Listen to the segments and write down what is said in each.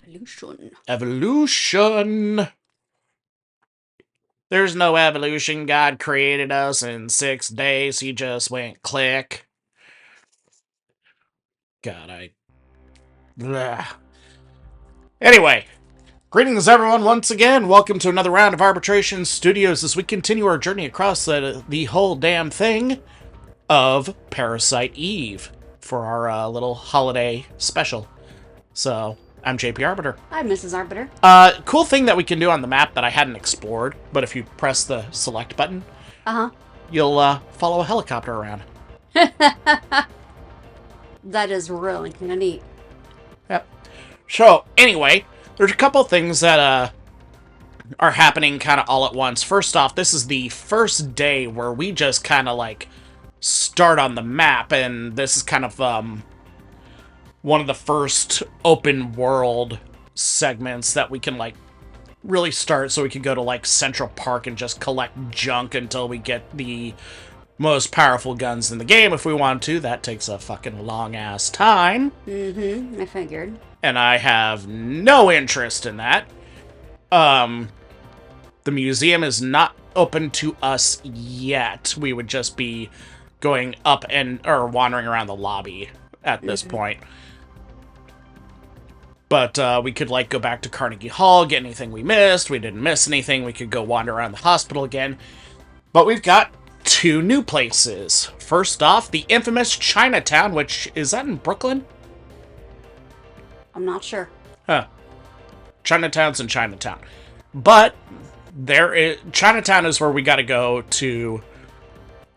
Evolution. Evolution. There's no evolution. God created us in 6 days. He just went click. God, Blah. Anyway, greetings everyone once again. Welcome to another round of Arbitration Studios as we continue our journey across the whole damn thing of Parasite Eve for our little holiday special. So, I'm JP Arbiter. I'm Mrs. Arbiter. Cool thing that we can do on the map that I hadn't explored, but if you press the select button, you'll follow a helicopter around. That is really kind of neat. Yep. So, anyway, there's a couple things that are happening kind of all at once. First off, this is the first day where we just kind of like start on the map, and this is kind of one of the first open world segments that we can like really start, so we can go to like Central Park and just collect junk until we get the most powerful guns in the game if we want to. That takes a fucking long ass time. I figured. And I have no interest in that. The museum is not open to us yet. We would just be going up or wandering around the lobby at this point. But we could, like, go back to Carnegie Hall, get anything we missed. We didn't miss anything. We could go wander around the hospital again. But we've got 2 new places. First off, the infamous Chinatown, which is that in Brooklyn? I'm not sure. Huh. Chinatown's in Chinatown. But Chinatown is where we got to go to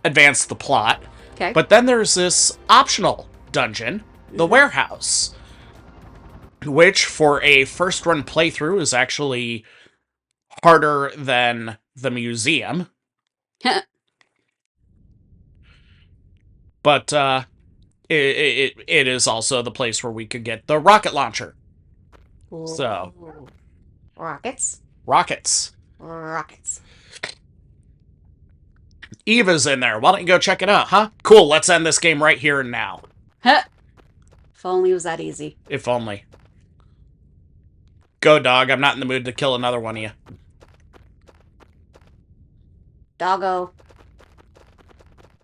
advance the plot. Okay. But then there's this optional dungeon, the warehouse, which for a first run playthrough is actually harder than the museum. But it is also the place where we could get the rocket launcher. Ooh. So rockets. Eva's in there. Why don't you go check it out, huh? Cool, let's end this game right here and now. If only it was that easy. If only. Go, dog. I'm not in the mood to kill another one of you. Doggo.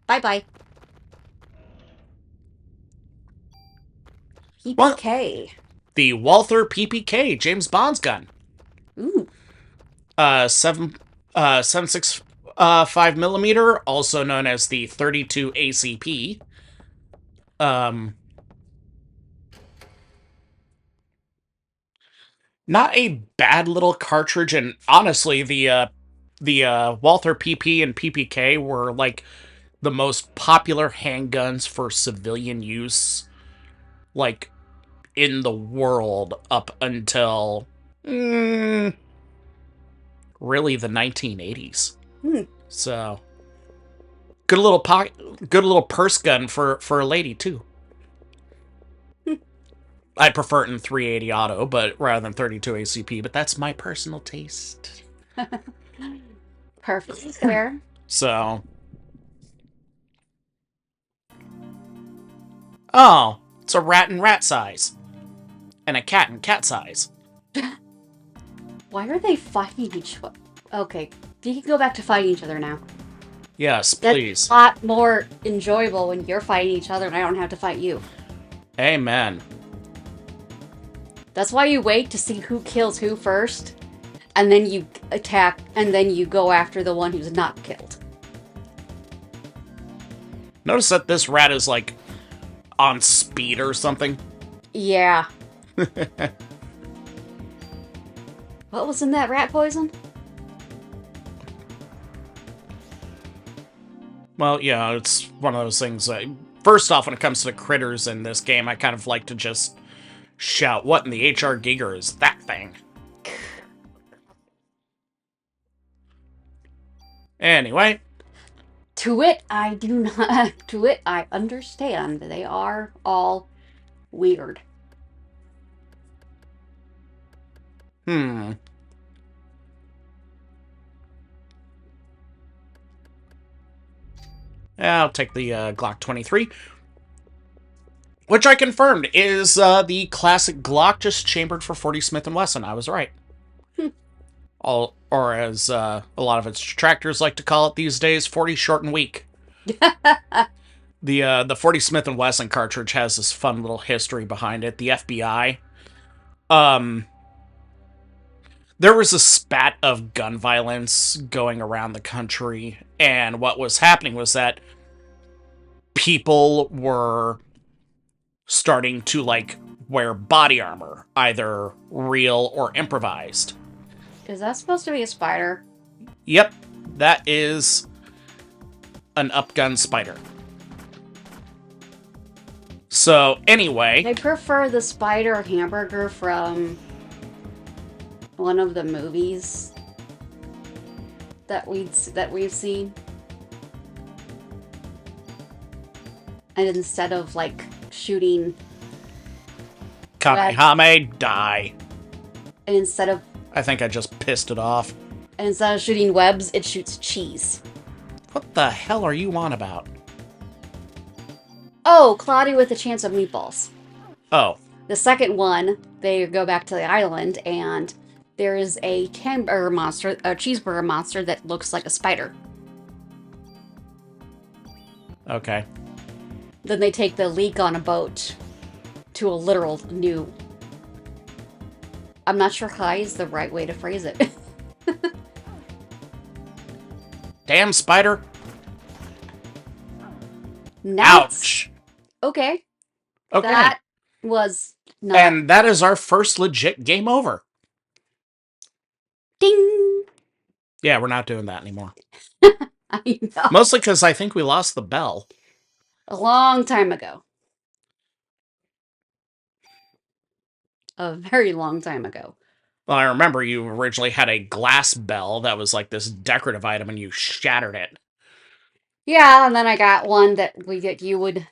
Bye-bye. PPK. The Walther PPK, James Bond's gun. Ooh. 7.65 millimeter, also known as the 32 ACP. Not a bad little cartridge, and honestly, the Walther PP and PPK were like the most popular handguns for civilian use, like, in the world up until really the 1980s. So good little purse gun for a lady too. I'd prefer it in 380 auto, but rather than 32 ACP. But that's my personal taste. Perfectly fair. So, oh, it's a rat and rat size, and a cat and cat size. Why are they fighting each other? Okay, you can go back to fighting each other now. Yes, please. That's a lot more enjoyable when you're fighting each other and I don't have to fight you. Amen. That's why you wait to see who kills who first, and then you attack, and then you go after the one who's not killed. Notice that this rat is, like, on speed or something. Yeah. What was in that rat poison? Well, yeah, it's one of those things. First off, when it comes to the critters in this game, I kind of like to just shout, what in the HR Giger is that thing? Anyway. To it, I do not. To it, I understand. They are all weird. I'll take the Glock 23. Which I confirmed is the classic Glock, just chambered for 40 Smith & Wesson. I was right. All, or as a lot of its detractors like to call it these days, 40 short and weak. The 40 Smith & Wesson cartridge has this fun little history behind it. The FBI, um, there was a spat of gun violence going around the country, and what was happening was that people were starting to like wear body armor, either real or improvised. Is that supposed to be a spider? Yep, that is an upgun spider. So anyway, I prefer the spider hamburger from one of the movies that we've seen. And instead of like shooting Kamehame, die. and instead of I think I just pissed it off. shooting webs, it shoots cheese. What the hell are you on about? Oh, cloudy with a chance of meatballs. Oh, The second one, they go back to the island and there is a cheeseburger monster that looks like a spider. okay. Then they take the leak on a boat to a literal new. I'm not sure high is the right way to phrase it. Damn spider. Now Ouch. okay. Okay. That was not. And that is our first legit game over. Ding! Yeah, we're not doing that anymore. I know. Mostly because I think we lost the bell. A long time ago. A very long time ago. Well, I remember you originally had a glass bell that was like this decorative item and you shattered it. Yeah, and then I got one that you would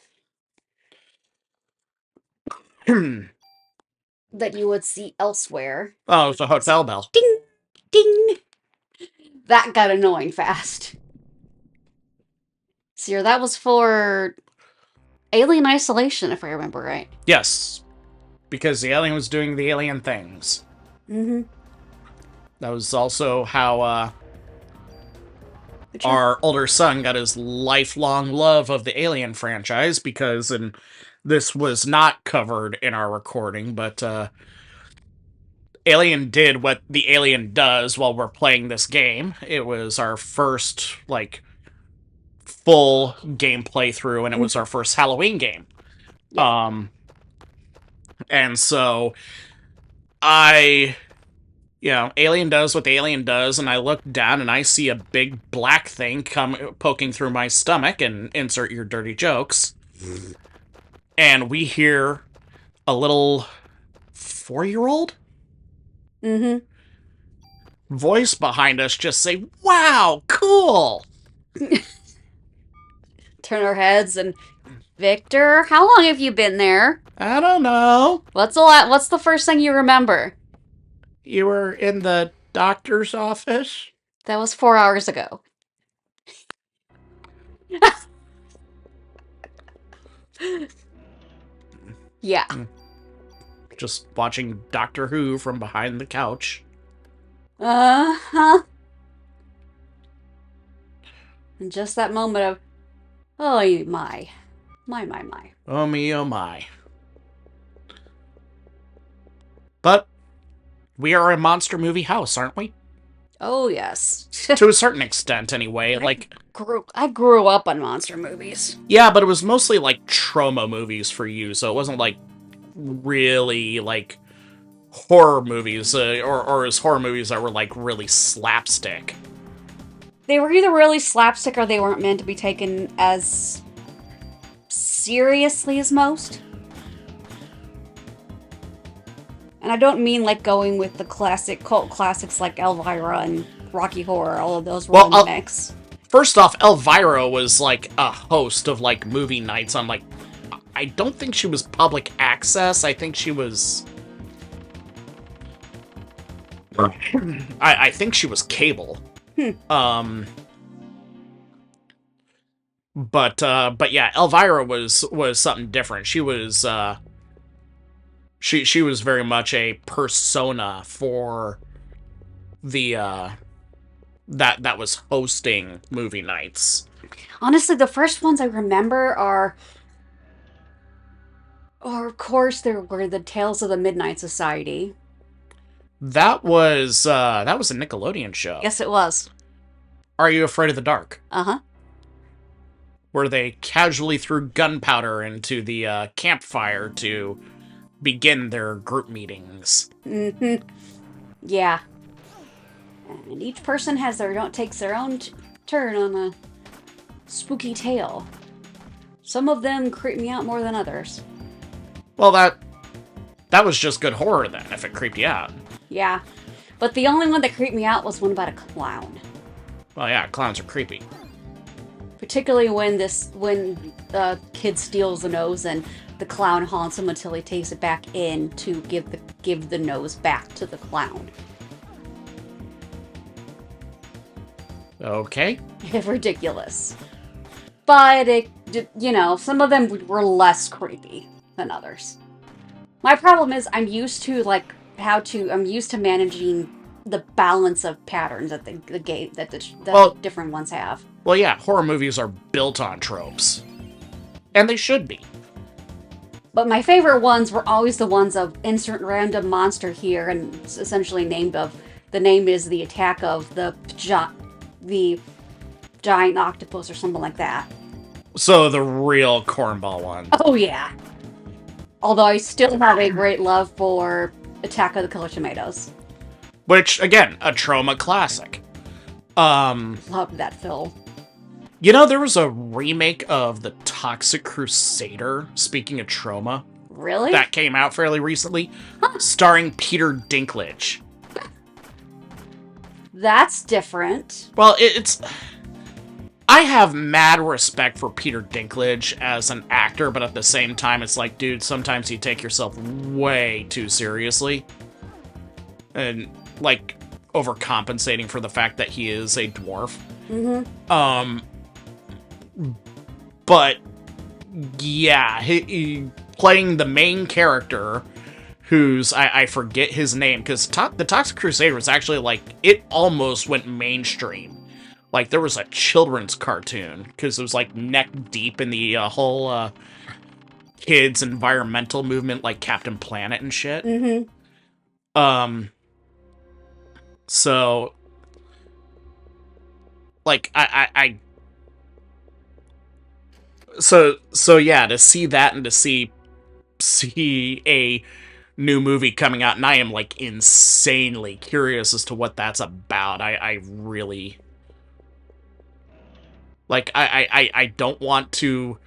see elsewhere. Oh, it's a hotel bell. Ding! Ding! That got annoying fast. So that was for Alien Isolation, if I remember right. Yes. Because the alien was doing the alien things. Mm-hmm. That was also how our older son got his lifelong love of the Alien franchise, because, and this was not covered in our recording, but Alien did what the Alien does while we're playing this game. It was our first, like, full game playthrough, and it was our first Halloween game. Yeah. And so Alien does what the Alien does, and I look down and I see a big black thing poking through my stomach, and insert your dirty jokes. And we hear a little 4-year-old voice behind us just say, "Wow, cool!" Turn our heads and Victor, how long have you been there? I don't know. What's the first thing you remember? You were in the doctor's office? That was 4 hours ago. Yeah. Just watching Doctor Who from behind the couch. Uh-huh. And just that moment of, oh my. My. Oh me, oh my. But we are a monster movie house, aren't we? Oh yes. To a certain extent, anyway. Like, I grew up on monster movies. yeah, but it was mostly like trauma movies for you, so it wasn't like really like horror movies, or as horror movies that were like really slapstick. They were either really slapstick or they weren't meant to be taken as seriously as most. And I don't mean like going with the cult classics like Elvira and Rocky Horror. All of those were in the mix. First off, Elvira was like a host of like movie nights on like, I don't think she was public access. I think she was, I think she was cable. But yeah, Elvira was something different. She was she was very much a persona for the that was hosting movie nights. Honestly, the first ones I remember of course, there were the Tales of the Midnight Society. That was a Nickelodeon show. Yes, it was. Are You Afraid of the Dark? Uh huh. Where they casually threw gunpowder into the campfire to begin their group meetings. Mm-hmm. Yeah. And each person takes their own turn on a spooky tale. Some of them creep me out more than others. Well, that was just good horror then, if it creeped you out. Yeah. But the only one that creeped me out was one about a clown. Well, yeah, clowns are creepy. Particularly when the kid steals the nose and the clown haunts him until he takes it back in to give the nose back to the clown. Okay. Ridiculous. But some of them were less creepy than others. My problem is I'm used to managing the balance of patterns that the different ones have. Well, yeah, horror movies are built on tropes. And they should be. But my favorite ones were always the ones of insert random monster here, and it's essentially the name is the attack of the giant octopus or something like that. So the real cornball one. Oh yeah. Although I still have a great love for Attack of the Killer Tomatoes. Which, again, a trauma classic. Love that film. You know, there was a remake of The Toxic Crusader, speaking of trauma. Really? That came out fairly recently, starring Peter Dinklage. That's different. Well, it's... I have mad respect for Peter Dinklage as an actor, but at the same time, it's like, dude, sometimes you take yourself way too seriously. And, like, overcompensating for the fact that he is a dwarf. Mm-hmm. But, yeah, he playing the main character, who's, I forget his name, because the Toxic Crusader was actually, like, it almost went mainstream. Like, there was a children's cartoon, because it was, like, neck deep in the whole kids' environmental movement, like Captain Planet and shit. Mm-hmm. So, like, So yeah, to see that and to see a new movie coming out, and I am, like, insanely curious as to what that's about. I really... Like, I don't want to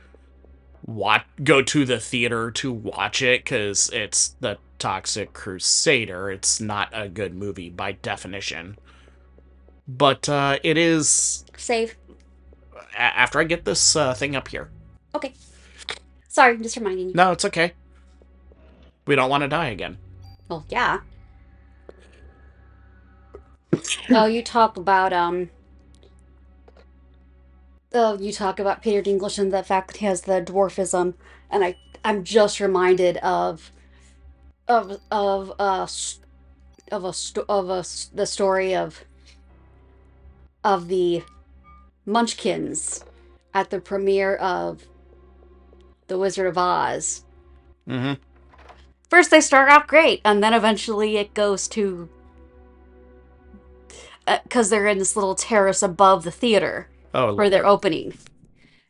go to the theater to watch it, because it's the Toxic Crusader. It's not a good movie by definition. But it is... Save. After I get this thing up here. Okay. Sorry, just reminding you. No, it's okay. We don't want to die again. Well, yeah. Oh, you talk about Peter Dinklage and the fact that he has the dwarfism, and I'm just reminded the story of the Munchkins at the premiere of The Wizard of Oz. Mm-hmm. First they start off great, and then eventually it goes to... because they're in this little terrace above the theater where they're opening.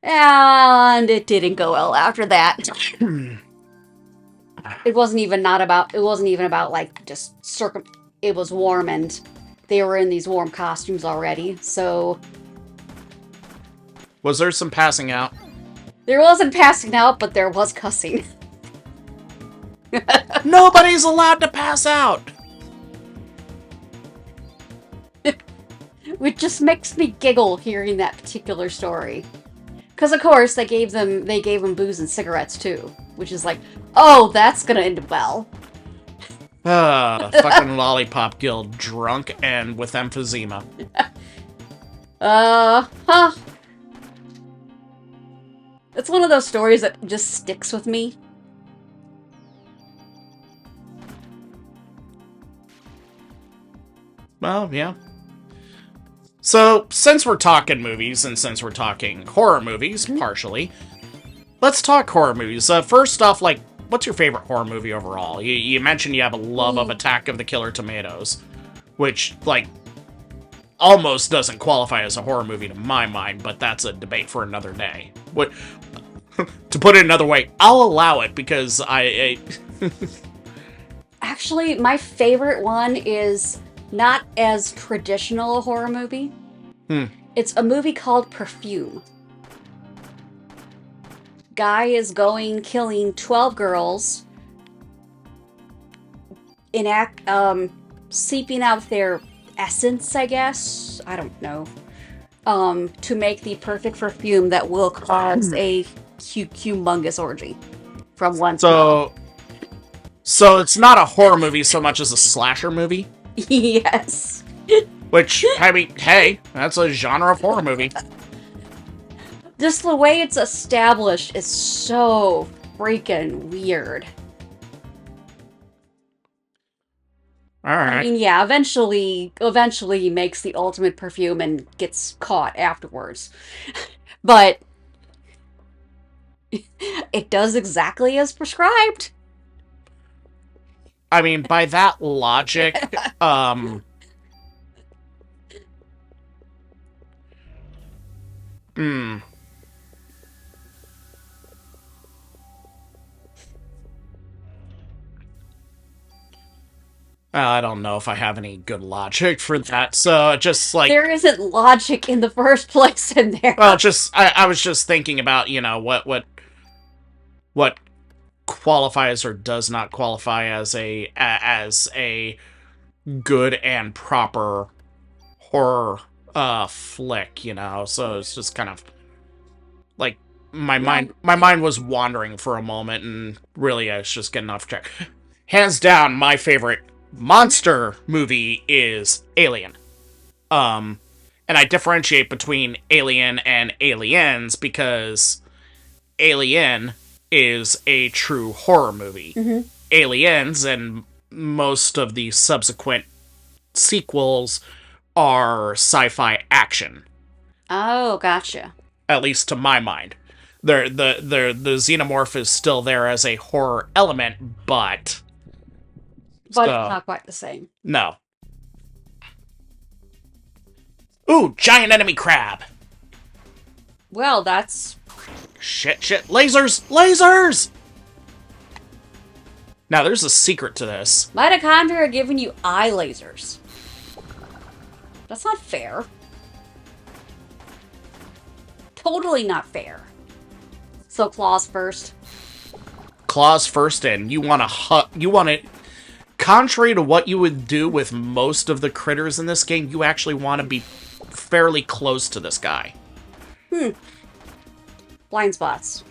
And it didn't go well after that. It wasn't even about, like, just it was warm, and they were in these warm costumes already, so... Was there some passing out? There wasn't passing out, but there was cussing. Nobody's allowed to pass out! Which just makes me giggle hearing that particular story. Because, of course, they gave them booze and cigarettes, too. Which is like, oh, that's gonna end well. Fucking Lollipop Guild, drunk and with emphysema. Huh. It's one of those stories that just sticks with me. Well, yeah. So, since we're talking movies, and since we're talking horror movies, partially, let's talk horror movies. First off, like, what's your favorite horror movie overall? You mentioned you have a love of Attack of the Killer Tomatoes, which, like, almost doesn't qualify as a horror movie to my mind, but that's a debate for another day. What? To put it another way, I'll allow it because Actually, my favorite one is not as traditional a horror movie. It's a movie called Perfume. Guy is going killing 12 girls, seeping out their essence, I guess. I don't know. To make the perfect perfume that will cause a humongous orgy from one smell. So it's not a horror movie so much as a slasher movie. Yes. Which, I mean, hey, that's a genre of horror movie. Just the way it's established is so freaking weird. Alright. I mean, yeah, eventually he makes the ultimate perfume and gets caught afterwards. But it does exactly as prescribed. I mean, by that logic, I don't know if I have any good logic for that, so just like... There isn't logic in the first place in there. Well, I was just thinking about, you know, what qualifies or does not qualify as a good and proper horror flick, you know. So it's just kind of like my mind was wandering for a moment, and really I was just getting off track. Hands down, my favorite monster movie is Alien. And I differentiate between Alien and Aliens because Alien is a true horror movie. Aliens and most of the subsequent sequels are sci-fi action. Oh, gotcha. At least to my mind. The xenomorph is still there as a horror element, but It's not quite the same. No. Ooh, giant enemy crab! Well, that's... Shit, lasers! Now, there's a secret to this. Mitochondria are giving you eye lasers. That's not fair. Totally not fair. So, claws first. Claws first, and you want to... Contrary to what you would do with most of the critters in this game, you actually want to be fairly close to this guy. Blind spots.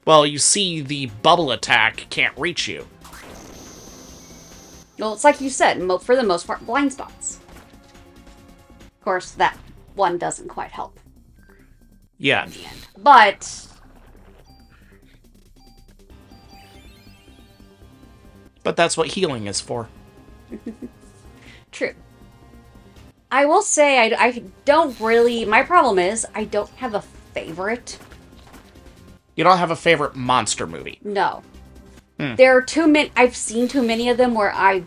Well, you see, the bubble attack can't reach you. Well, it's like you said, for the most part, blind spots. Of course, that one doesn't quite help. Yeah. In the end. But... But that's what healing is for. True. I will say, I don't really... My problem is, I don't have a favorite. You don't have a favorite monster movie? No. There are too many... I've seen too many of them where I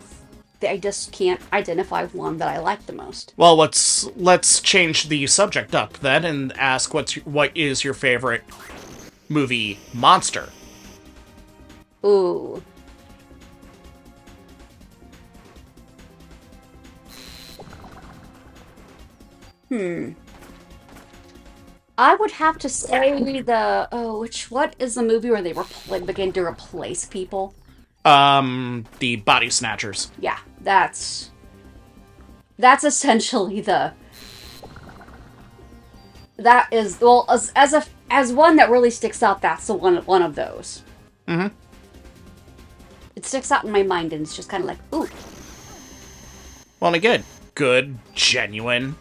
just can't identify one that I like the most. Well, let's change the subject up then and ask what is your favorite movie monster? Ooh. I would have to say what is the movie where they begin to replace people? The Body Snatchers. Yeah, that's essentially that is, well, as one that really sticks out, that's the one of those. It sticks out in my mind, and it's just kind of like, ooh. Well, and again, good, genuine,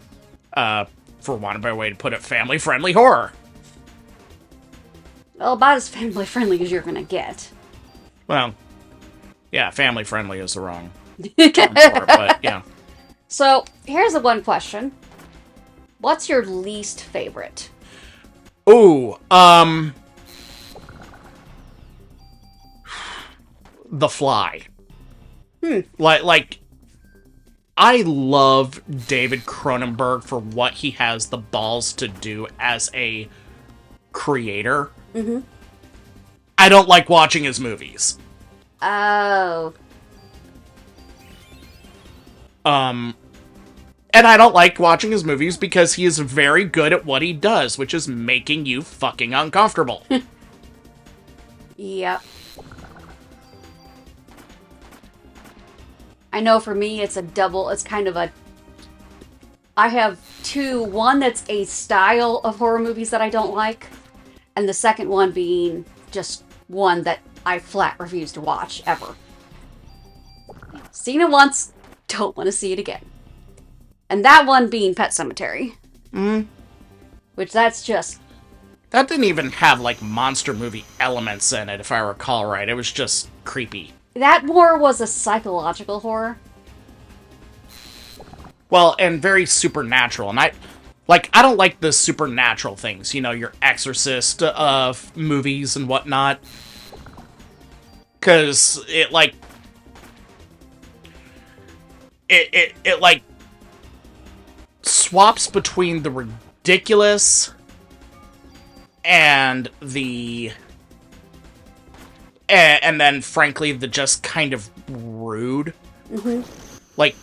for want of a better way to put it, family-friendly horror. Well, about as family friendly as you're gonna get. Well, yeah, family friendly is the wrong term for it, but yeah. So, here's the one question. What's your least favorite? Ooh, The Fly. Like, I love David Cronenberg for what he has the balls to do as a creator. Mm-hmm. I don't like watching his movies. Oh. And I don't like watching his movies because he is very good at what he does, which is making you fucking uncomfortable. Yep. I know for me it's kind of a... I have two. One that's a style of horror movies that I don't like, and the second one being just one that I flat refuse to watch, ever. Seen it once, don't want to see it again. And that one being Pet Sematary. Which that's just... That didn't even have, like, monster movie elements in it, if I recall right. It was just creepy. That more was a psychological horror. Well, and very supernatural. And I don't like the supernatural things. You know, your Exorcist movies and whatnot. Because it, like... It like... swaps between the ridiculous and the... And then, frankly, the just kind of rude. Mm-hmm. Like,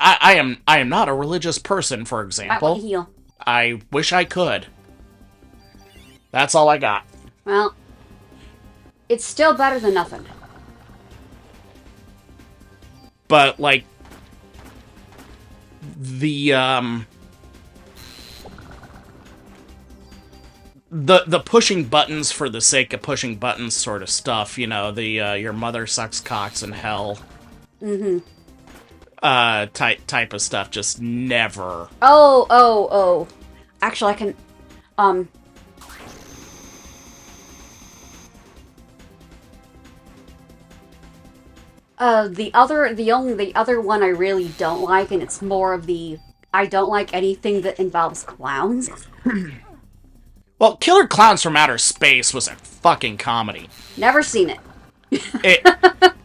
I am not a religious person, for I want example. to heal. I wish I could. That's all I got. Well, it's still better than nothing. But, like, the pushing buttons for the sake of pushing buttons sort of stuff, you know, the your mother sucks cocks in hell type of stuff just never. Oh. Actually, I can, the other one I really don't like, and it's more of the, I don't like anything that involves clowns. Well, Killer Clowns from Outer Space was a fucking comedy. Never seen it.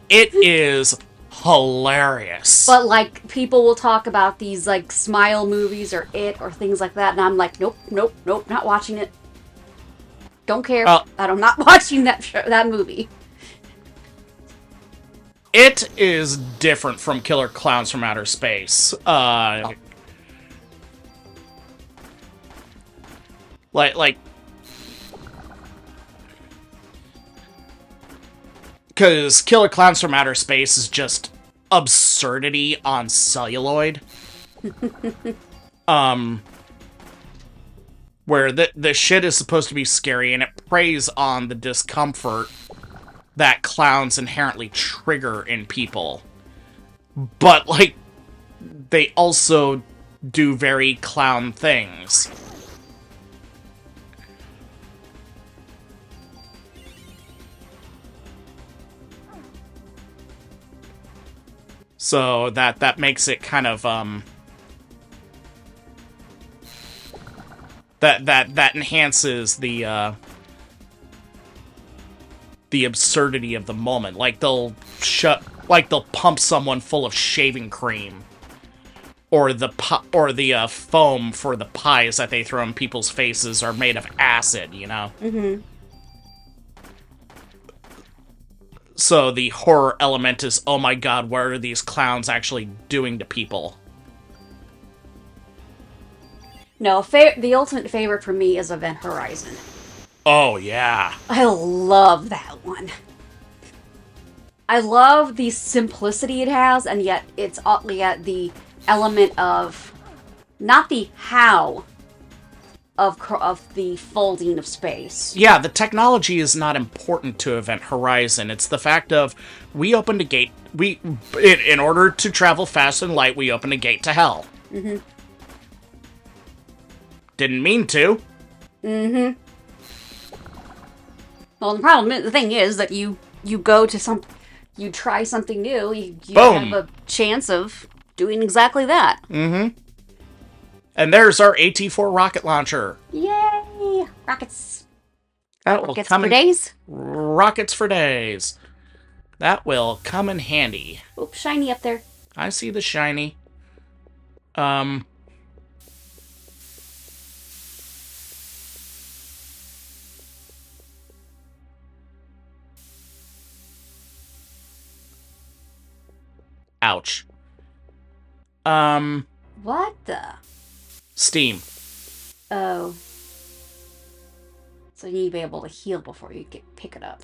It is hilarious. But, like, people will talk about these, like, Smile movies or It or things like that, and I'm like, nope, not watching it. Don't care. I'm not watching that movie. It is different from Killer Clowns from Outer Space. Like, because Killer Clowns from Outer Space is just absurdity on celluloid. Where the shit is supposed to be scary, and it preys on the discomfort that clowns inherently trigger in people. But, like, they also do very clown things. So that makes it kind of that enhances the absurdity of the moment. Like they'll pump someone full of shaving cream, or the foam for the pies that they throw in people's faces are made of acid. You know. Mm-hmm. So the horror element is, oh my god, what are these clowns actually doing to people? No, the ultimate favorite for me is Event Horizon. Oh, yeah. I love that one. I love the simplicity it has, and yet it's oddly at the element of, not the how of the folding of space. Yeah, the technology is not important to Event Horizon. It's the fact of, we opened a gate, in order to travel fast and light, we opened a gate to hell. Mm-hmm. Didn't mean to. Mm-hmm. Well, the thing is that you go to you try something new, you have Boom! a chance of doing exactly that. Mm-hmm. And there's our AT-4 rocket launcher. Yay! Rockets. That will Rockets come for in... days. Rockets for days. That will come in handy. Oops, shiny up there. I see the shiny. Ouch. What the? Steam. Oh. So you need to be able to heal before you pick it up.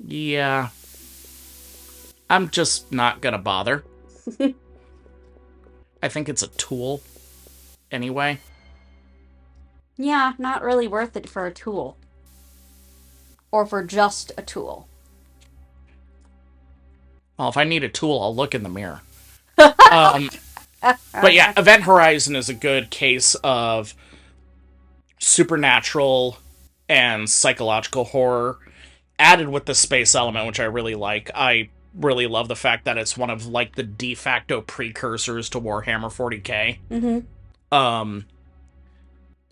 Yeah. I'm just not gonna bother. I think it's a tool. Anyway. Yeah, not really worth it for a tool. Or for just a tool. Well, if I need a tool, I'll look in the mirror. But yeah, Event Horizon is a good case of supernatural and psychological horror added with the space element, which I really like. I really love the fact that it's one of like the de facto precursors to Warhammer 40k. Mm-hmm.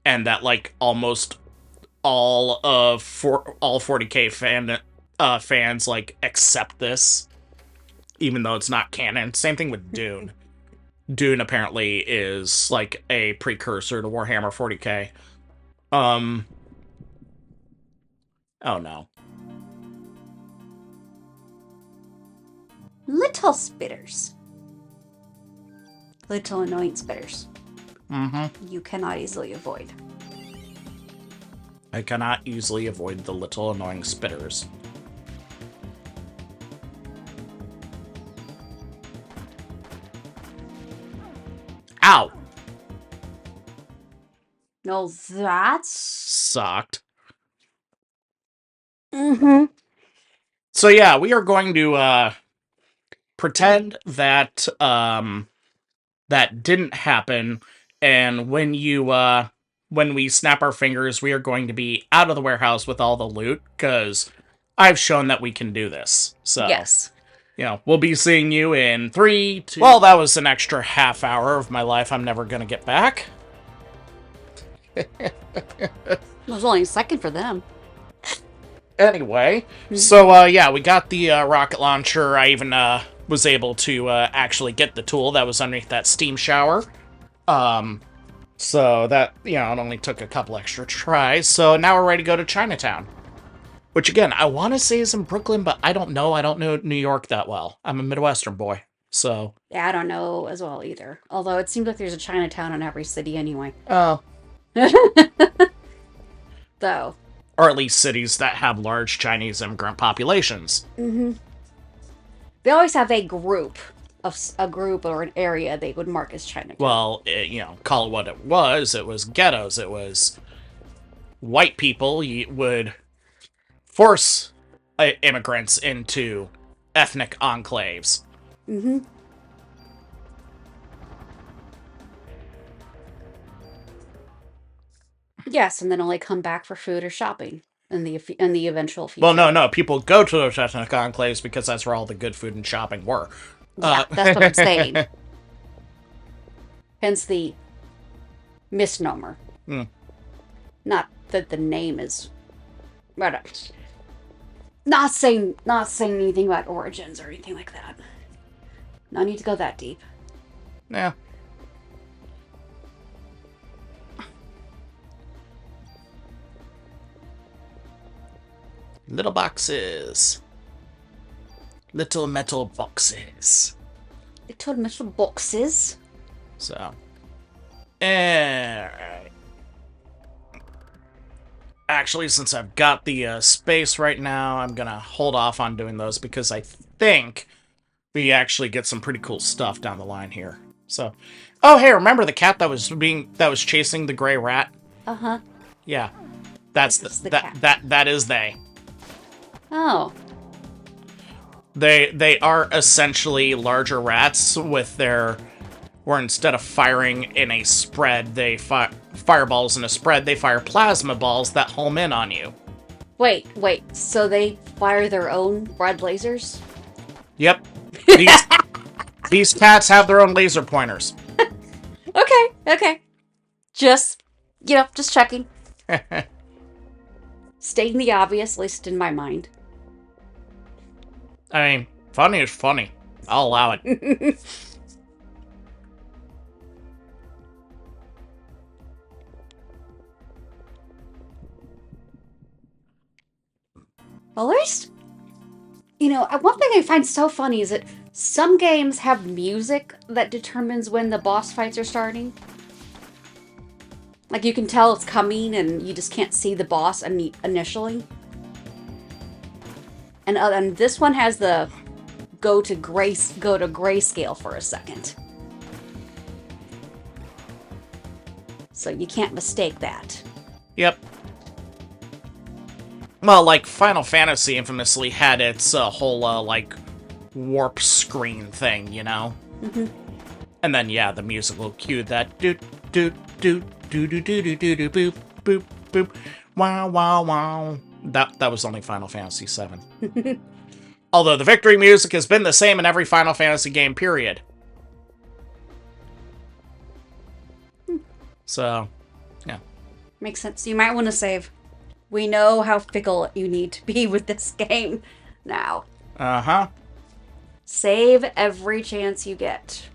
And that like almost all of all 40k fans like accept this, even though it's not canon. Same thing with Dune. Dune apparently is like a precursor to Warhammer 40k. Oh no. Little spitters. Little annoying spitters. Mm-hmm. You cannot easily avoid. I cannot easily avoid the little annoying spitters. Ow! No, that's... Sucked. Mm-hmm. So yeah, we are going to pretend that that didn't happen, and when we snap our fingers, we are going to be out of the warehouse with all the loot, because I've shown that we can do this. So Yes. you know, we'll be seeing you in 3, 2... Well, that was an extra half hour of my life I'm never gonna get back. It was only a second for them. Anyway, so yeah, we got the rocket launcher. I even was able to actually get the tool that was underneath that steam shower. So that, you know, it only took a couple extra tries. So now we're ready to go to Chinatown. Which, again, I want to say is in Brooklyn, but I don't know. I don't know New York that well. I'm a Midwestern boy, so... Yeah, I don't know as well either. Although it seems like there's a Chinatown in every city anyway. Oh. Though. Or at least cities that have large Chinese immigrant populations. Mm-hmm. They always have a group or an area they would mark as Chinatown. Well, you know, call it what it was. It was ghettos. It was white people would force immigrants into ethnic enclaves. Mm-hmm. Yes, and then only come back for food or shopping in the eventual future. Well, no. People go to those ethnic enclaves because that's where all the good food and shopping were. Yeah, that's what I'm saying. Hence the misnomer. Mm. Not that the name is... Not saying anything about origins or anything like that. No need to go that deep. Yeah. Little boxes. Little metal boxes. Little metal boxes? So. Alright. Actually, since I've got the space right now, I'm gonna hold off on doing those because I think we actually get some pretty cool stuff down the line here. So, oh hey, remember the cat that was chasing the gray rat? Uh-huh. Yeah, that's that is they. Oh. They are essentially larger rats with their where instead of firing in a spread, they fireballs in a spread, they fire plasma balls that home in on you. Wait. So they fire their own red lasers? Yep. These cats have their own laser pointers. Okay. Just checking. Stating the obvious, at least in my mind. I mean, funny is funny. I'll allow it. Well, at least, one thing I find so funny is that some games have music that determines when the boss fights are starting. Like, you can tell it's coming and you just can't see the boss initially. And this one has the go to grayscale for a second. So you can't mistake that. Yep. Well, like, Final Fantasy infamously had its whole, warp screen thing, you know? Mm-hmm. And then, yeah, the music will cue that doot, doot, doot, doot, doot, doot, doot, doot, boop, boop, boop, wow, wow, wow. That was only Final Fantasy VII. Although the victory music has been the same in every Final Fantasy game, period. So, yeah. Makes sense. You might want to save. We know how fickle you need to be with this game now. Uh-huh. Save every chance you get.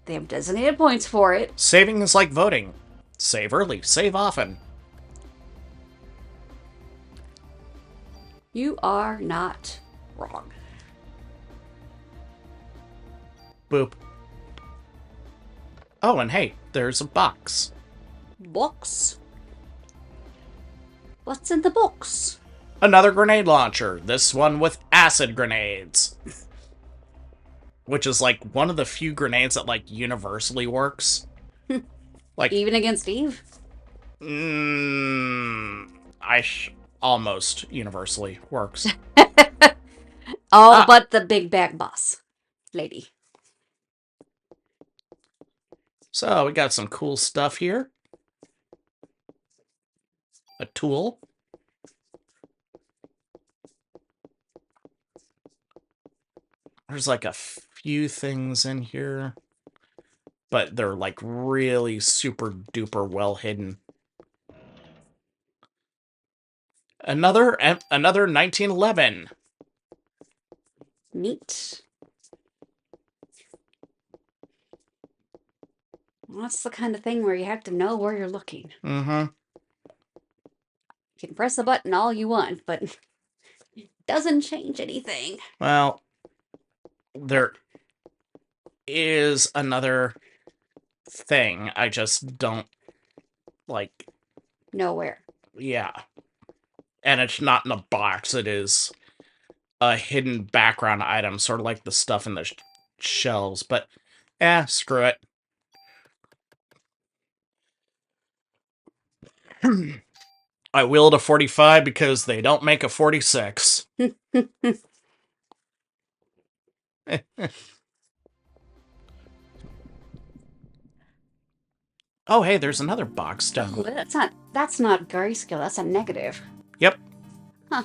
They have designated points for it. Saving is like voting. Save early, save often. You are not wrong. Boop. Oh, and hey, there's a box. Box? What's in the box? Another grenade launcher. This one with acid grenades. Which is, like, one of the few grenades that, like, universally works. Like, even against Eve? Almost universally works. But the big bag boss lady. So, we got some cool stuff here. A tool. There's, like, a few things in here. But they're, like, really super duper well hidden. Another 1911. Neat. Well, that's the kind of thing where you have to know where you're looking. Mm-hmm. You can press a button all you want, but it doesn't change anything. Well, there is another thing. I just don't like. Nowhere. Yeah. And it's not in a box. It is a hidden background item, sort of like the stuff in the shelves. But, screw it. I willed a 45 because they don't make a 46. Oh, hey, there's another box down. Oh, that's not grayscale, that's a negative. Yep. Huh.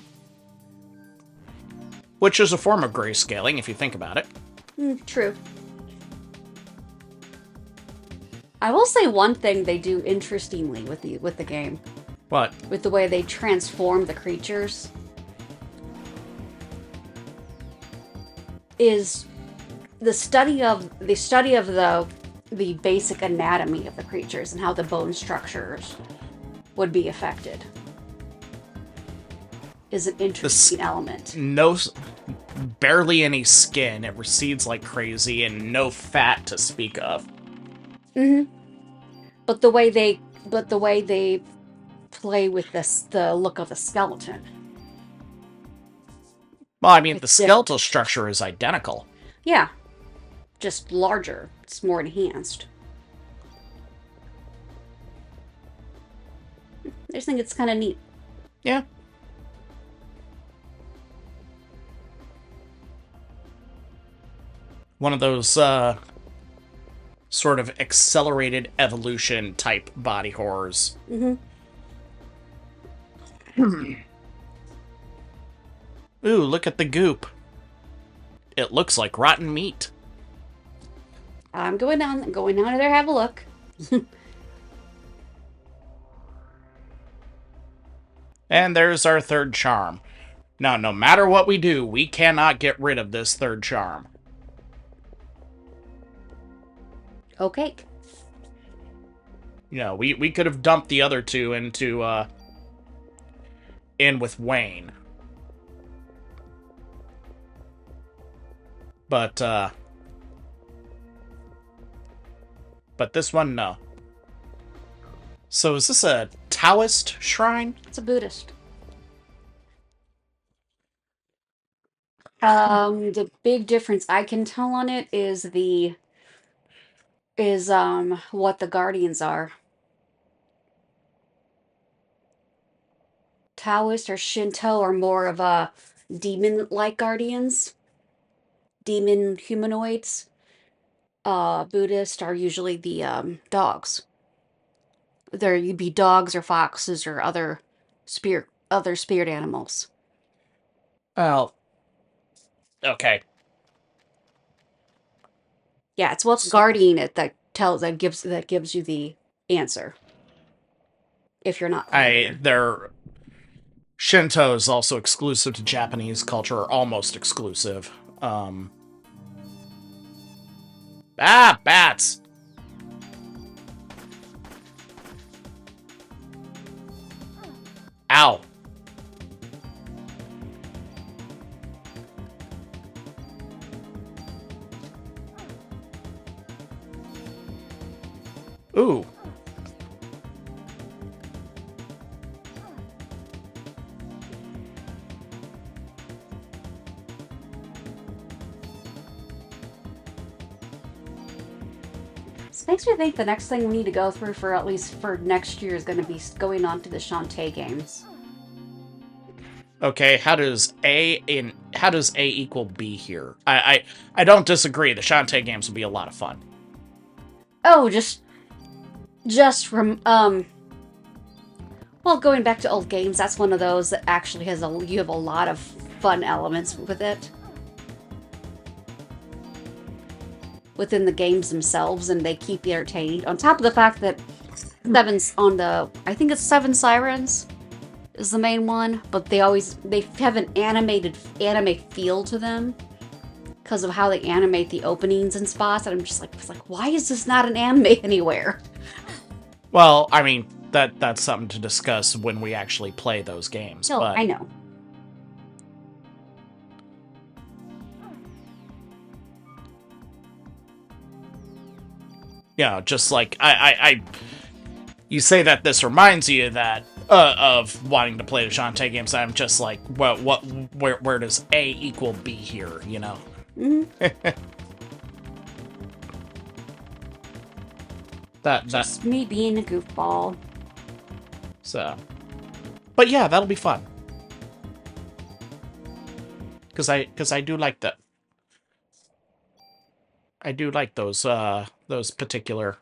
Which is a form of grayscaling, if you think about it. True. I will say one thing they do interestingly with the game. What? With the way they transform the creatures. Is the study of the basic anatomy of the creatures and how the bone structures would be affected is an interesting element. Barely any skin. It recedes like crazy, and no fat to speak of. Mm-hmm. But the way they play with the look of the skeleton. Well, I mean, the skeletal structure is identical. Yeah. Just larger. It's more enhanced. I just think it's kind of neat. Yeah. One of those sort of accelerated evolution type body horrors. Mm-hmm. Ooh, look at the goop. It looks like rotten meat. I'm going down. Going down there. Have a look. And there's our third charm. Now, no matter what we do, we cannot get rid of this third charm. Okay. You know, we could have dumped the other two in with Wayne. But this one, no. So is this a Taoist shrine? It's a Buddhist. The big difference I can tell on it is what the guardians are. Taoist or Shinto are more of a demon-like guardians, demon humanoids. Buddhist are usually the dogs. There you'd be dogs or foxes or other spirit animals. Well, okay. Yeah, it's what's guarding it that gives you the answer. If you're not familiar. They're Shinto is also exclusive to Japanese culture, or almost exclusive. Bats! Ow. Ooh. This makes me think the next thing we need to go through for at least for next year is going to be going on to the Shantae games. Okay, how does A equal B here? I don't disagree. The Shantae games will be a lot of fun. Oh, just from well, going back to old games, that's one of those that actually you have a lot of fun elements with it. Within the games themselves, and they keep you entertained. On top of the fact that I think it's Seven Sirens is the main one, but they have an anime feel to them because of how they animate the openings and spots. And I'm just like, why is this not an anime anywhere? Well, I mean, that's something to discuss when we actually play those games. No, but I know. Yeah, just like you say that this reminds you that of wanting to play the Shantae games. I'm just like, well, where does A equal B here? You know. Mm-hmm. That's me being a goofball. So, but yeah, that'll be fun. Because I do like that. I do like those particular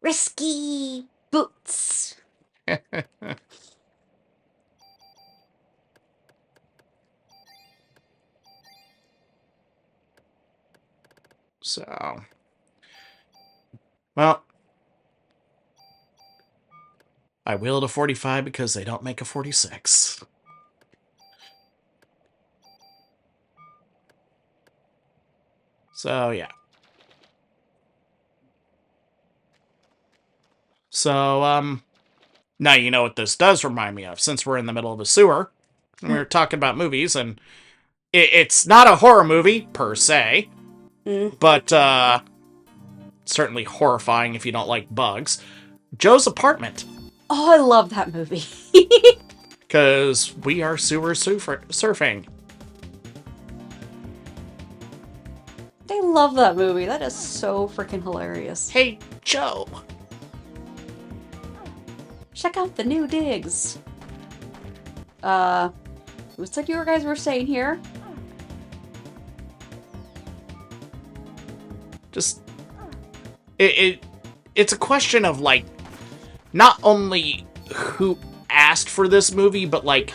Risky boots. So, well, I willed a 45 because they don't make a 46. So, yeah. So, now you know what this does remind me of. Since we're in the middle of a sewer, and we were talking about movies, and it's not a horror movie, per se, but, certainly horrifying if you don't like bugs. Joe's Apartment. Oh, I love that movie. Because we are sewer surfing. I love that movie. That is so freaking hilarious. Hey, Joe. Check out the new digs. What's that you guys were saying here? Just it's a question of like not only who asked for this movie, but like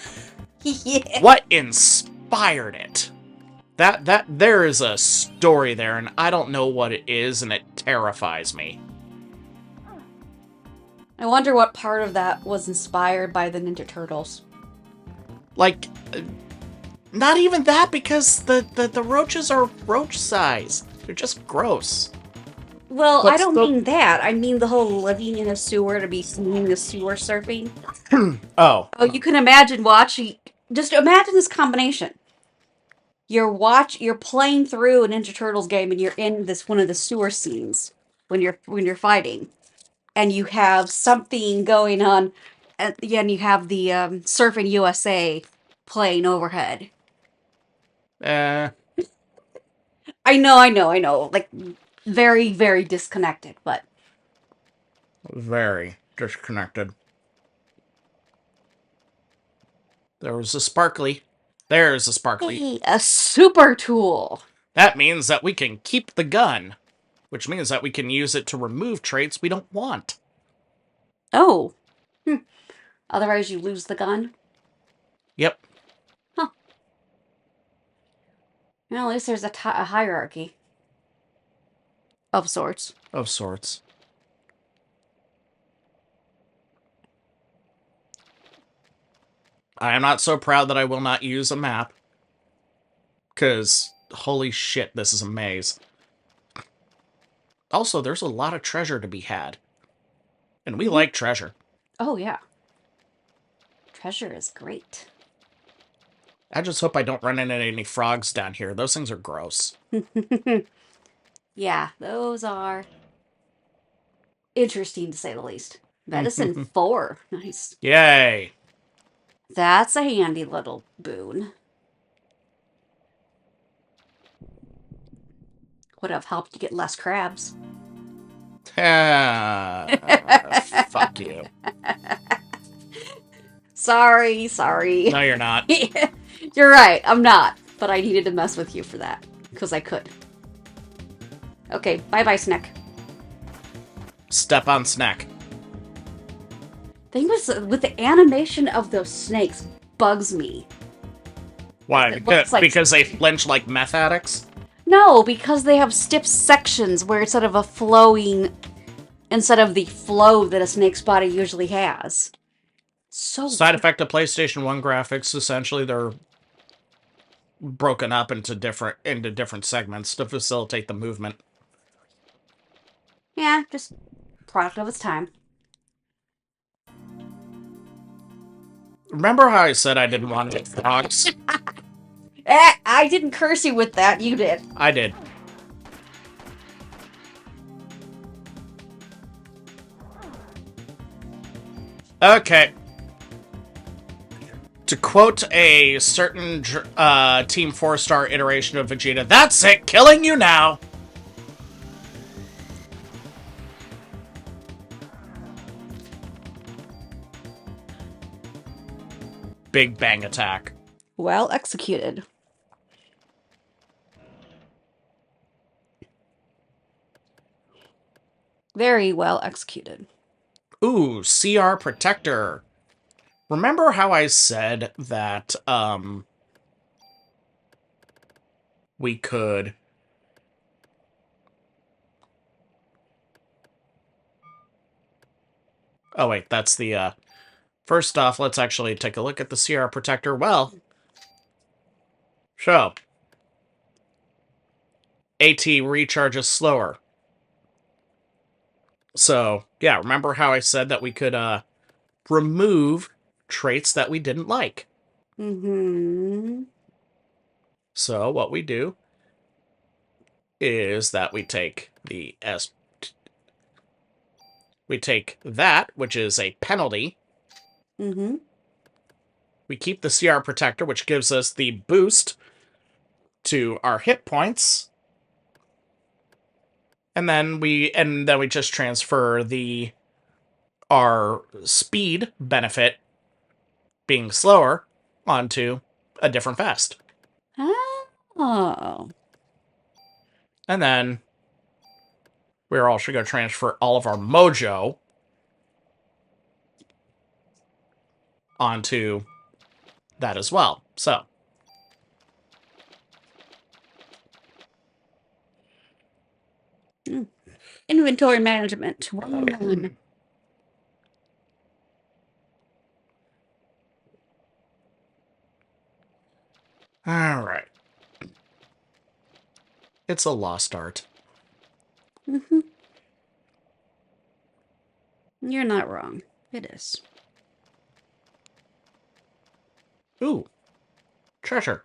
Yeah. what inspired it. That there is a story there, and I don't know what it is, and it terrifies me. I wonder what part of that was inspired by the Ninja Turtles. Like, not even that, because the roaches are roach size. They're just gross. Well, I But don't still, mean that. I mean the whole living in a sewer to be seeing the sewer surfing. oh, Oh, you can imagine watching. Just imagine this combination. You're playing through a Ninja Turtles game and you're in this one of the sewer scenes when you're fighting, and you have something going on, and you have the Surfing USA playing overhead. eh, I know. Like very, very disconnected, but very disconnected. There was a sparkly. There's a sparkly. hey, a super tool. That means that we can keep the gun, which means that we can use it to remove traits we don't want. Oh, otherwise you lose the gun. Yep, Huh. Well, at least there's a hierarchy of sorts. of sorts. I am not so proud that I will not use a map. Because, holy shit, this is a maze. Also, there's a lot of treasure to be had. And we like treasure. Oh yeah, treasure is great. I just hope I don't run into any frogs down here. Those things are gross. Yeah, those are interesting to say the least. Medicine 4. Nice. Yay! That's a handy little boon. Would have helped you get less crabs. Ah, fuck you. Sorry. No, you're not. You're right, I'm not. But I needed to mess with you for that. Because I could. Okay, bye-bye, Snack. Step on snack. Thing with the animation of those snakes bugs me. Why? It looks like- Because they flinch like meth addicts? No, because they have stiff sections where instead of the flow that a snake's body usually has. So Side effect of PlayStation 1 graphics, essentially, they're broken up into different segments to facilitate the movement. yeah, just product of its time. Remember how I said I didn't want to get frogs? I didn't curse you with that, you did. I did. Okay. To quote a certain Team 4-star iteration of Vegeta, that's it, killing you now! Big Bang Attack. Well executed. Very well executed. Ooh, CR Protector. Remember how I said that, we could... Oh, wait, that's the, First off, let's actually take a look at the CR Protector. Well, so, AT recharges slower. So, yeah, remember how I said that we could, remove traits that we didn't like? Mm-hmm. So, what we do is that we take we take that, which is a penalty. Mm-hmm. We keep the CR Protector, which gives us the boost to our hit points. And then we just transfer our speed benefit being slower onto a different vest. Oh. And then we're also going to transfer all of our mojo onto that as well. So, Inventory management 101. all right. It's a lost art. Mm-hmm. You're not wrong. It is. Ooh, treasure.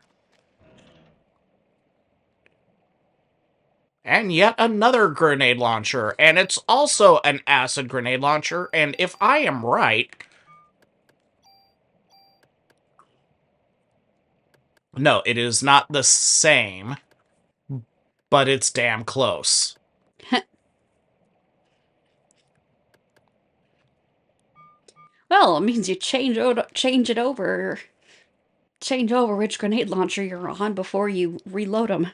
And yet another grenade launcher, and it's also an acid grenade launcher, and if I am right... No, it is not the same, but it's damn close. Well, it means you change it over. Change over which grenade launcher you're on before you reload them.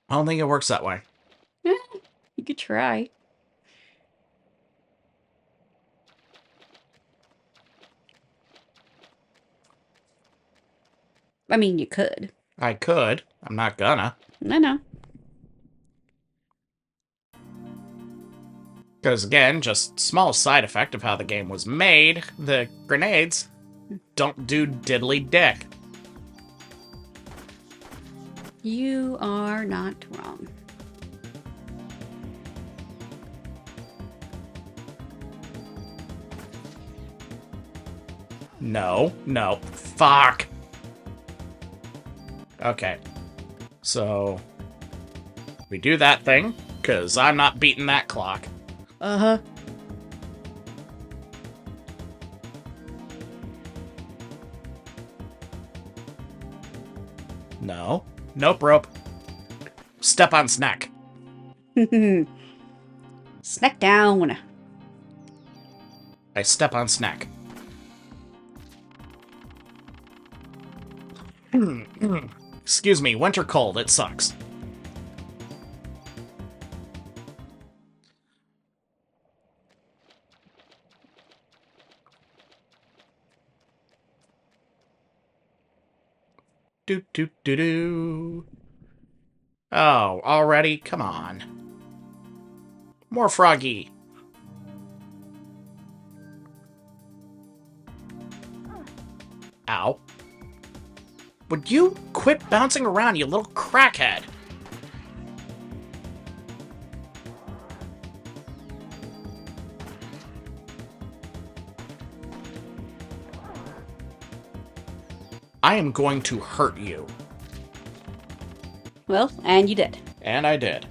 I don't think it works that way. You could try. I mean, you could. I could. I'm not gonna. I know. Because again, just small side effect of how the game was made, the grenades don't do diddly dick. You are not wrong. No, no, fuck. Okay. So, we do that thing, because I'm not beating that clock. Uh-huh. No. Nope, rope. Step on snack. Snack down. I step on snack. Excuse me, winter cold, it sucks. Do do do do. Oh, already? Come on. More froggy. Ow. Would you quit bouncing around, you little crackhead? I am going to hurt you. Well, and you did. And I did.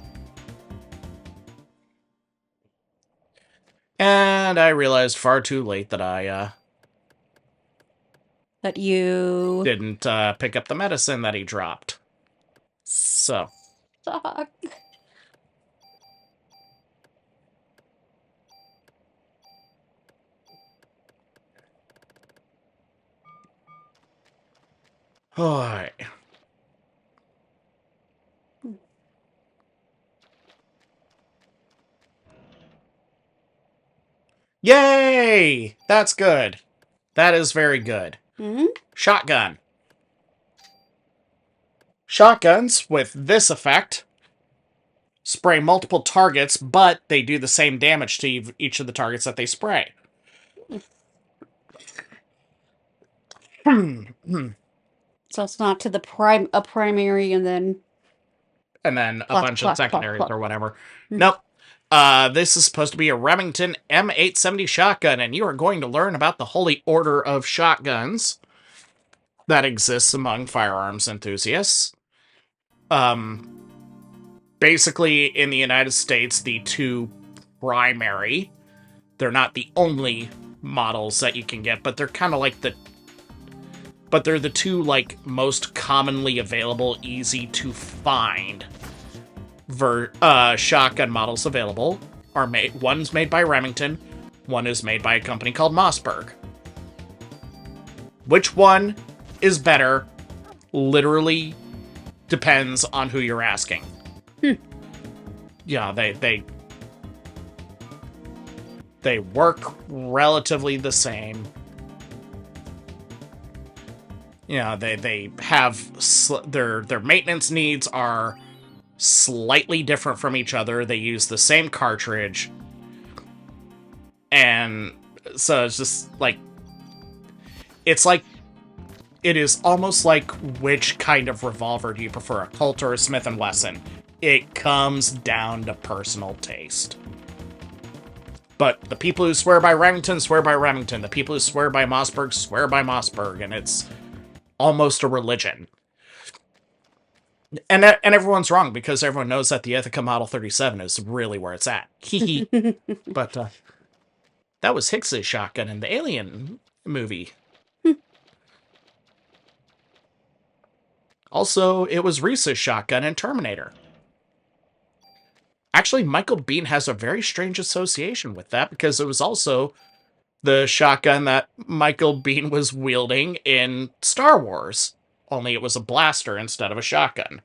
And I realized far too late that I, That you didn't, pick up the medicine that he dropped. So. suck. Alright. Yay! That's good. That is very good. Mm-hmm. Shotgun. Shotguns, with this effect, spray multiple targets, but they do the same damage to each of the targets that they spray. So it's not to the a primary and then And then a Pluck, bunch pluck, of secondaries pluck, pluck. or whatever. Mhm. Nope. This is supposed to be a Remington M870 shotgun, and you are going to learn about the holy order of shotguns that exists among firearms enthusiasts. Basically, in the United States, the two primary, they're not the only models that you can get, but they're kind of like they're the two, like, most commonly available, easy to find shotgun models available are made. One's made by Remington, one is made by a company called Mossberg. Which one is better literally depends on who you're asking. yeah, they work relatively the same. You know, they have their maintenance needs are slightly different from each other. They use the same cartridge, and so it's just like it is almost like which kind of revolver do you prefer, a Colt or a Smith and Wesson? It comes down to personal taste. But the people who swear by Remington swear by Remington. The people who swear by Mossberg swear by Mossberg, and it's almost a religion. And everyone's wrong, because everyone knows that the Ithaca Model 37 is really where it's at. Hee hee. But that was Hicks's shotgun in the Alien movie. Also, it was Reese's shotgun in Terminator. Actually, Michael Biehn has a very strange association with that, because it was also the shotgun that Michael Biehn was wielding in Star Wars. Only it was a blaster instead of a shotgun.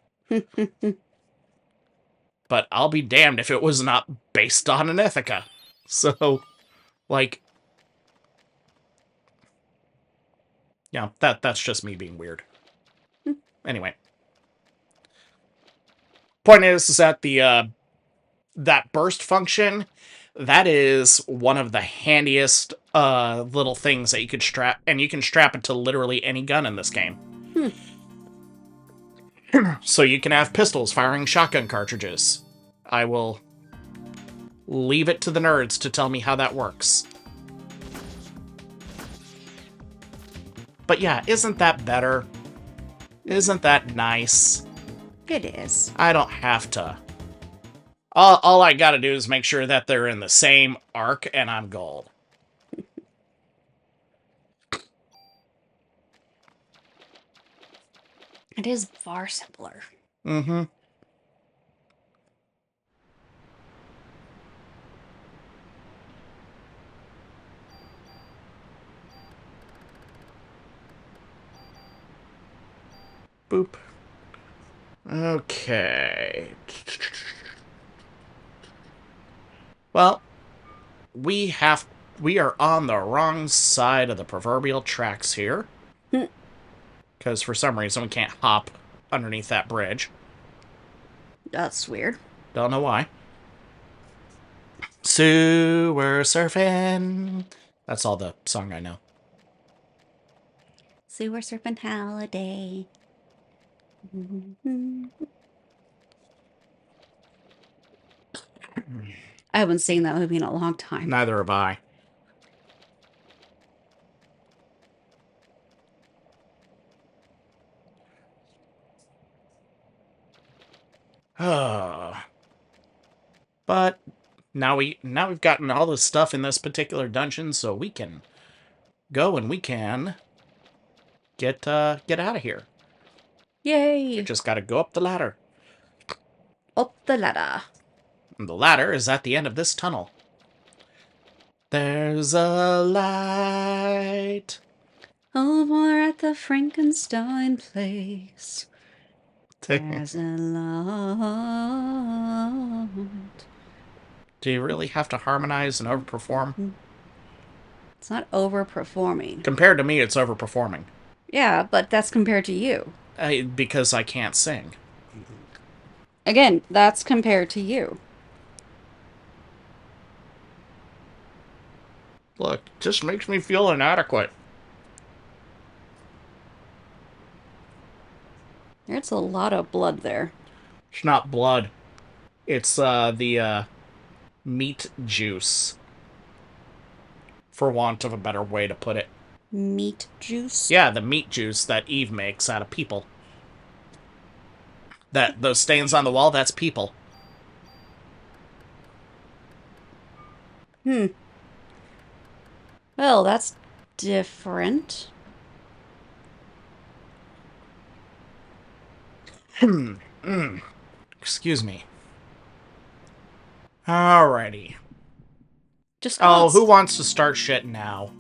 But I'll be damned if it was not based on an Ithaca. So, like... yeah, that's just me being weird. Anyway. Point is that the that burst function, that is one of the handiest little things that you could strap, and you can strap it to literally any gun in this game. So you can have pistols firing shotgun cartridges. I will leave it to the nerds to tell me how that works. But yeah, isn't that better? Isn't that nice? It is. I don't have to. All I gotta do is make sure that they're in the same arc, and I'm gold. It is far simpler. Mm-hmm. Boop. Okay. Well, we are on the wrong side of the proverbial tracks here. Because for some reason we can't hop underneath that bridge. That's weird. Don't know why. Sewer surfing. That's all the song I know. Sewer surfing holiday. I haven't seen that movie in a long time. Neither have I. But now we've gotten all the stuff in this particular dungeon, so we can go and we can get out of here. Yay! Just gotta go up the ladder. Up the ladder. And the ladder is at the end of this tunnel. There's a light. Over at the Frankenstein place. There's a light. Do you really have to harmonize and overperform? It's not overperforming. Compared to me, it's overperforming. Yeah, but that's compared to you. Because I can't sing. Again, that's compared to you. Look, just makes me feel inadequate. There's a lot of blood there. It's not blood. It's the meat juice. For want of a better way to put it. Meat juice? Yeah, the meat juice that Eve makes out of people. Those stains on the wall, that's people. Well, that's different. Excuse me. Alrighty. Just Oh, who wants to start shit now?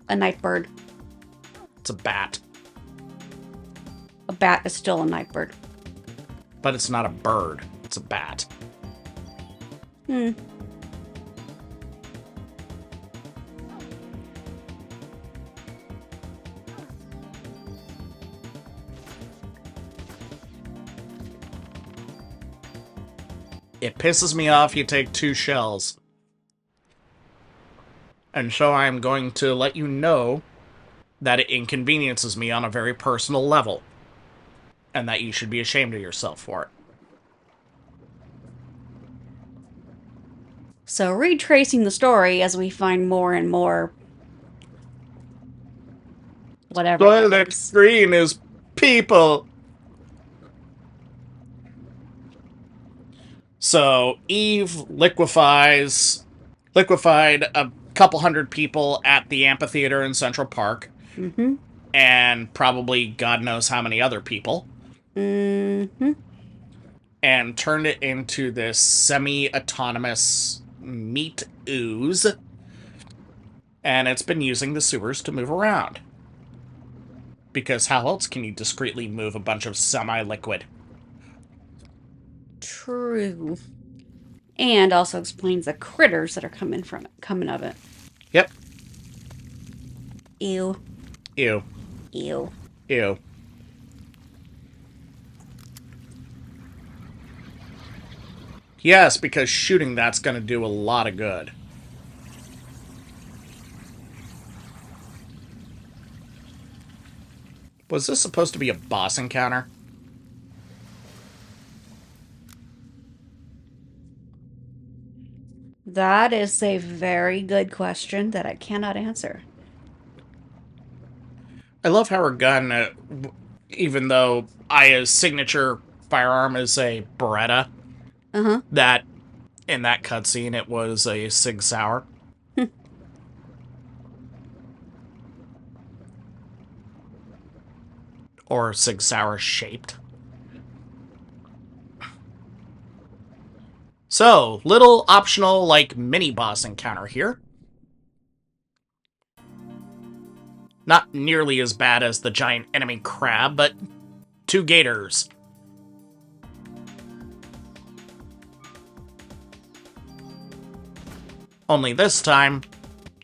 a night bird. It's a bat. bat is still a night bird. But it's not a bird. It's a bat. Hmm. It pisses me off you take 2 shells. And so I'm going to let you know that it inconveniences me on a very personal level. And that you should be ashamed of yourself for it. So retracing the story as we find more and more whatever. Toilet green is people. So Eve liquefied a couple hundred people at the amphitheater in Central Park. Mm-hmm. And probably God knows how many other people. Mm-hmm. And turned it into this semi-autonomous meat ooze. And it's been using the sewers to move around. Because how else can you discreetly move a bunch of semi-liquid? True. And also explains the critters that are coming of it. Yep. Ew. Ew. Ew. Ew. Yes, because shooting that's going to do a lot of good. Was this supposed to be a boss encounter? That is a very good question that I cannot answer. I love how her gun, even though Aya's signature firearm is a Beretta, Uh-huh. that in that cutscene it was a Sig Sauer. Or Sig Sauer shaped. So, little optional, like, mini-boss encounter here. Not nearly as bad as the giant enemy crab, but 2 gators. Only this time,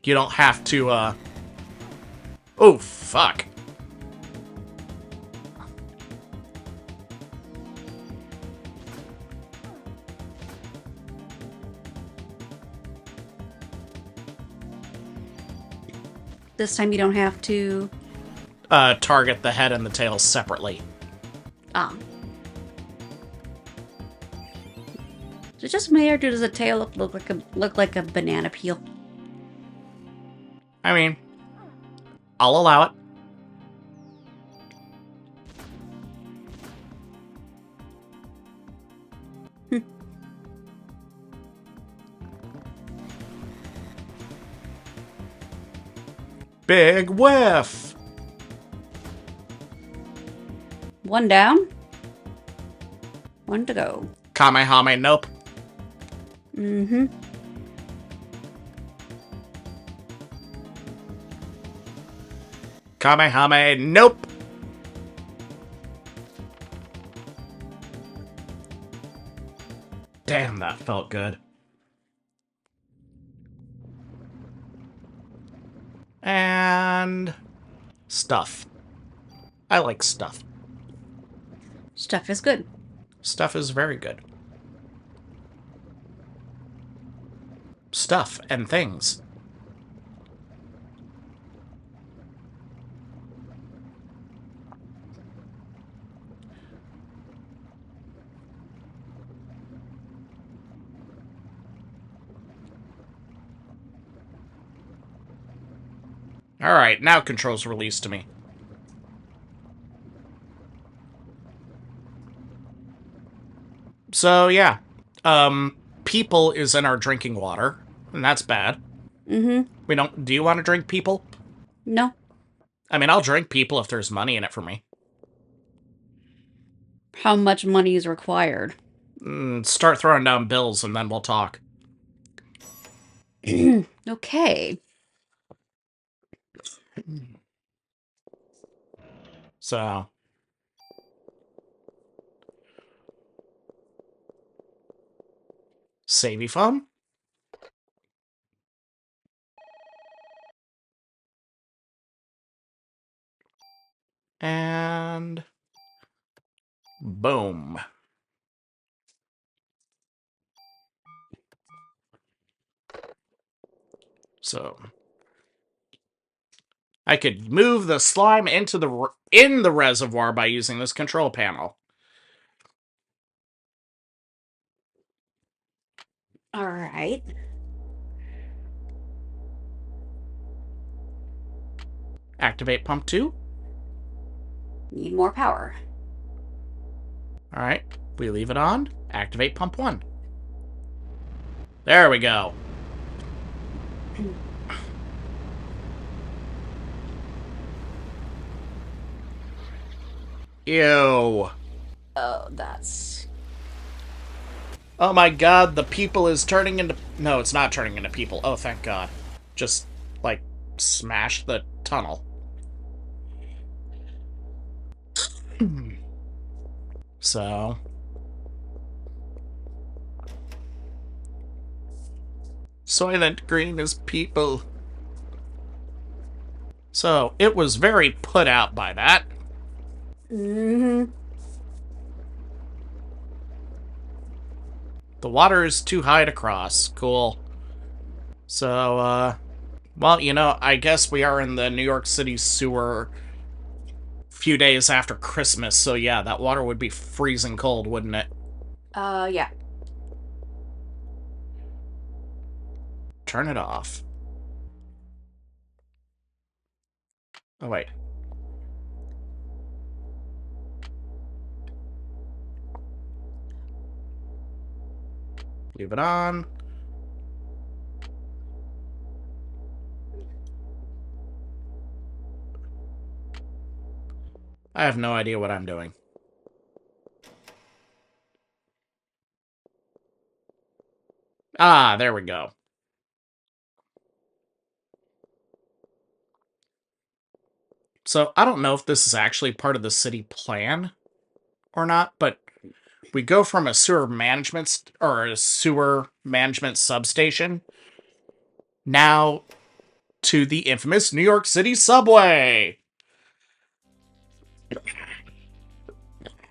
you don't have to, Oh, fuck. This time you don't have to... Target the head and the tail separately. Ah. Is it just me, or does the tail look like a banana peel? I mean, I'll allow it. Big whiff! One down. One to go. Kamehame, nope. Mm-hmm. Kamehame, nope. Damn, that felt good. And... stuff. I like stuff. Stuff is good. Stuff is very good. Stuff and things. Alright, now control's released to me. So, yeah. People is in our drinking water, and that's bad. Mm-hmm. We don't... Do you want to drink people? No. I mean, I'll drink people if there's money in it for me. How much money is required? Start throwing down bills, and then we'll talk. Okay. So... Savey phone. And boom. So I could move the slime into the reservoir by using this control panel. All right. Activate pump 2. Need more power. All right. We leave it on. Activate pump 1. There we go. Ew. Oh, that's... Oh my god, the people is turning into... No, it's not turning into people. Oh, thank god. Just, like, smash the tunnel. So... Soylent Green is people. So, it was very put out by that. Mm-hmm. The water is too high to cross. Cool. So, well, you know, I guess we are in the New York City sewer a few days after Christmas, so yeah, that water would be freezing cold, wouldn't it? Yeah. Turn it off. Oh, wait. Leave it on. I have no idea what I'm doing. Ah, there we go. So, I don't know if this is actually part of the city plan or not, but we go from a sewer management or a sewer management substation now to the infamous New York City subway.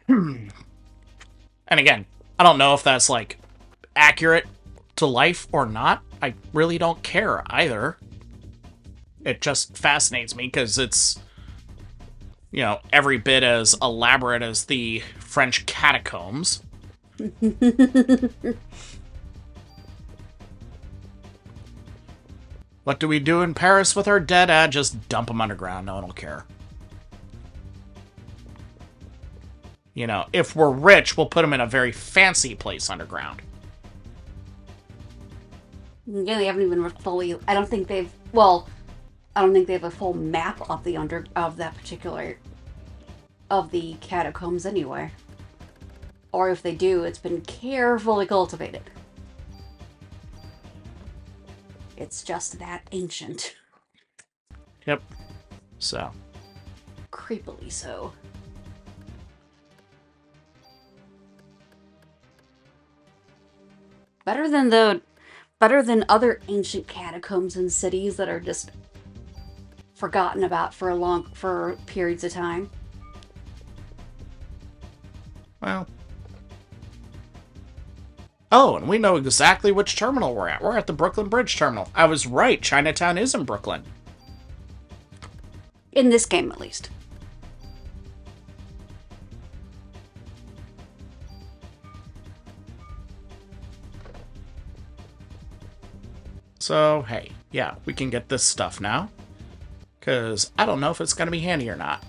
And again, I don't know if that's like accurate to life or not. I really don't care either. It just fascinates me because it's, you know, every bit as elaborate as the French catacombs. What do we do in Paris with our dead? Just dump them underground. No one will care. You know, if we're rich, we'll put them in a very fancy place underground. Yeah, they haven't even fully... I don't think they've... Well, I don't think they have a full map of the of that particular... of the catacombs anyway. Or if they do, it's been carefully cultivated. It's just that ancient. Yep. So. Creepily so. Better than other ancient catacombs in cities that are just forgotten about for periods of time. Well. Oh, and we know exactly which terminal we're at. We're at the Brooklyn Bridge Terminal. I was right. Chinatown is in Brooklyn. In this game, at least. So, hey, yeah, we can get this stuff now. Because I don't know if it's going to be handy or not.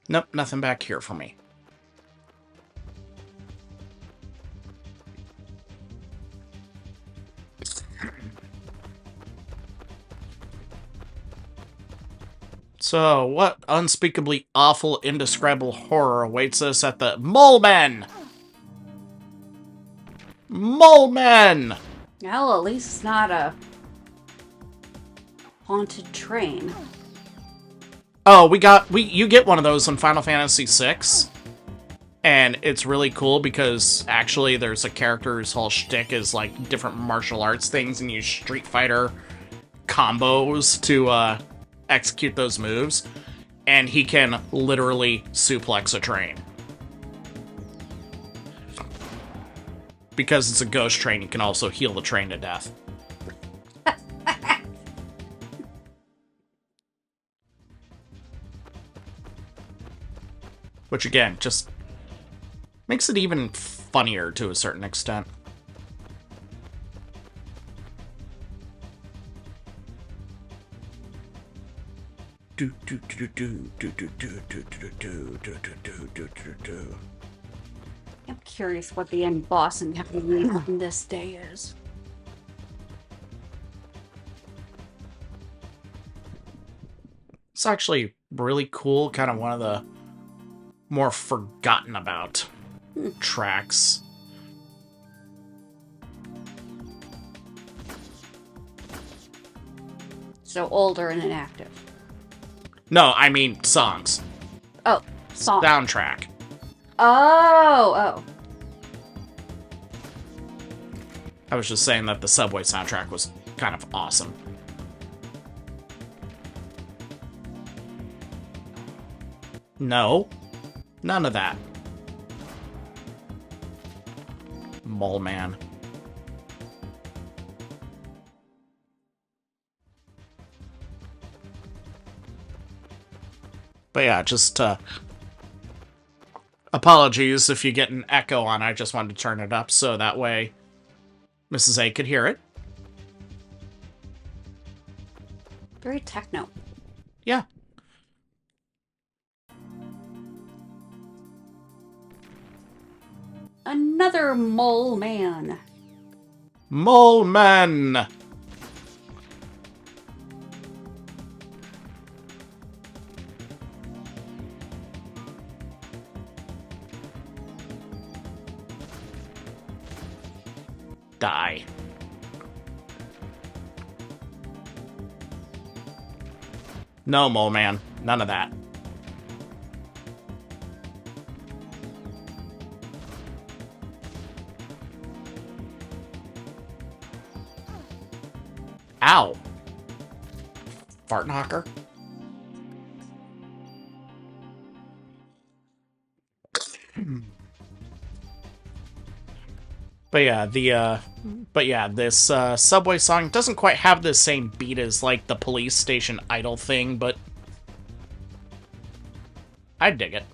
Nope, nothing back here for me. So, what unspeakably awful, indescribable horror awaits us at the Mole Men? Mole Men! Well, at least it's not a haunted train. Oh, you get one of those in Final Fantasy VI. And it's really cool because actually there's a character whose whole shtick is like different martial arts things and use Street Fighter combos to execute those moves. And he can literally suplex a train. Because it's a ghost train, you can also heal the train to death. Which again, just makes it even funnier to a certain extent. I'm curious what the end boss in this day is. It's actually really cool, kind of one of the more forgotten about tracks. So older and inactive. No, I mean songs. Oh, song. Soundtrack. Oh. I was just saying that the Subway soundtrack was kind of awesome. No. None of that. Mole Man. But yeah, just apologies if you get an echo on. I just wanted to turn it up so that way Mrs. A could hear it. Very techno. Yeah. Another mole man. Mole Man! Die. No, Mole Man. None of that. Ow. Fart knocker. But yeah, this Subway song doesn't quite have the same beat as like the police station idol thing, but I dig it.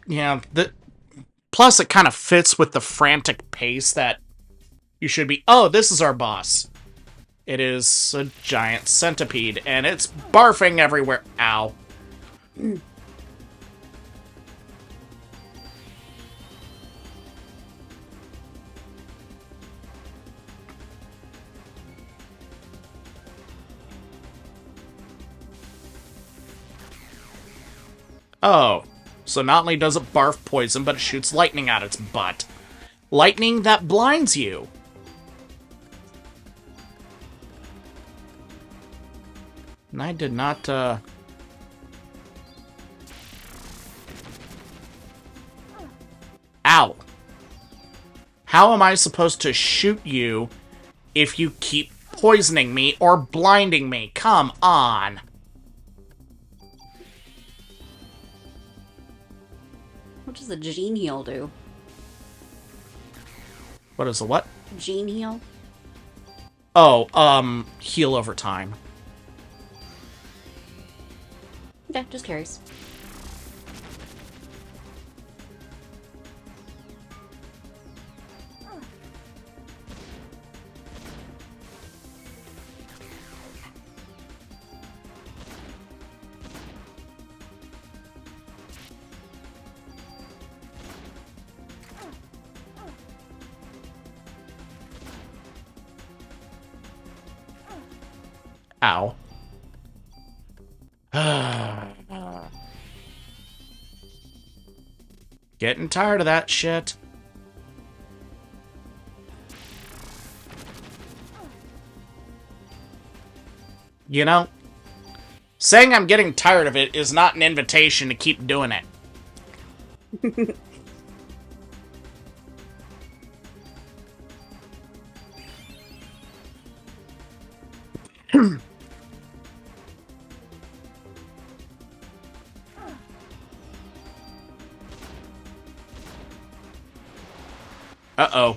Yeah, plus it kind of fits with the frantic pace that you should be. Oh, this is our boss. It is a giant centipede, and it's barfing everywhere. Ow. Oh, so not only does it barf poison, but it shoots lightning out its butt. Lightning that blinds you. And I did not, Ow. How am I supposed to shoot you if you keep poisoning me or blinding me? Come on. What does the gene heal do? What is the what? Gene heal? Oh, heal over time. Yeah, just curious. Ow. Getting tired of that shit. You know, saying I'm getting tired of it is not an invitation to keep doing it. Uh-oh.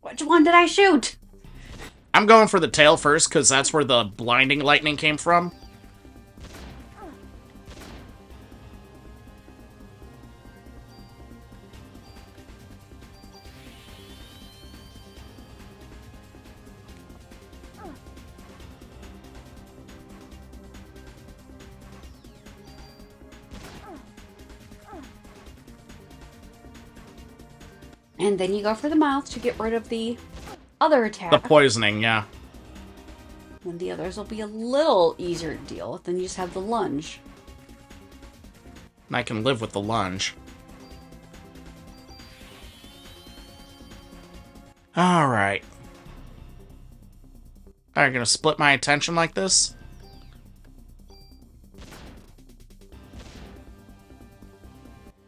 Which one did I shoot? I'm going for the tail first, because that's where the blinding lightning came from. And then you go for the mouth to get rid of the other The attack. poisoning, yeah. And the others will be a little easier to deal with. Then you just have the lunge. And I can live with the lunge. Alright. Are you gonna split my attention like this?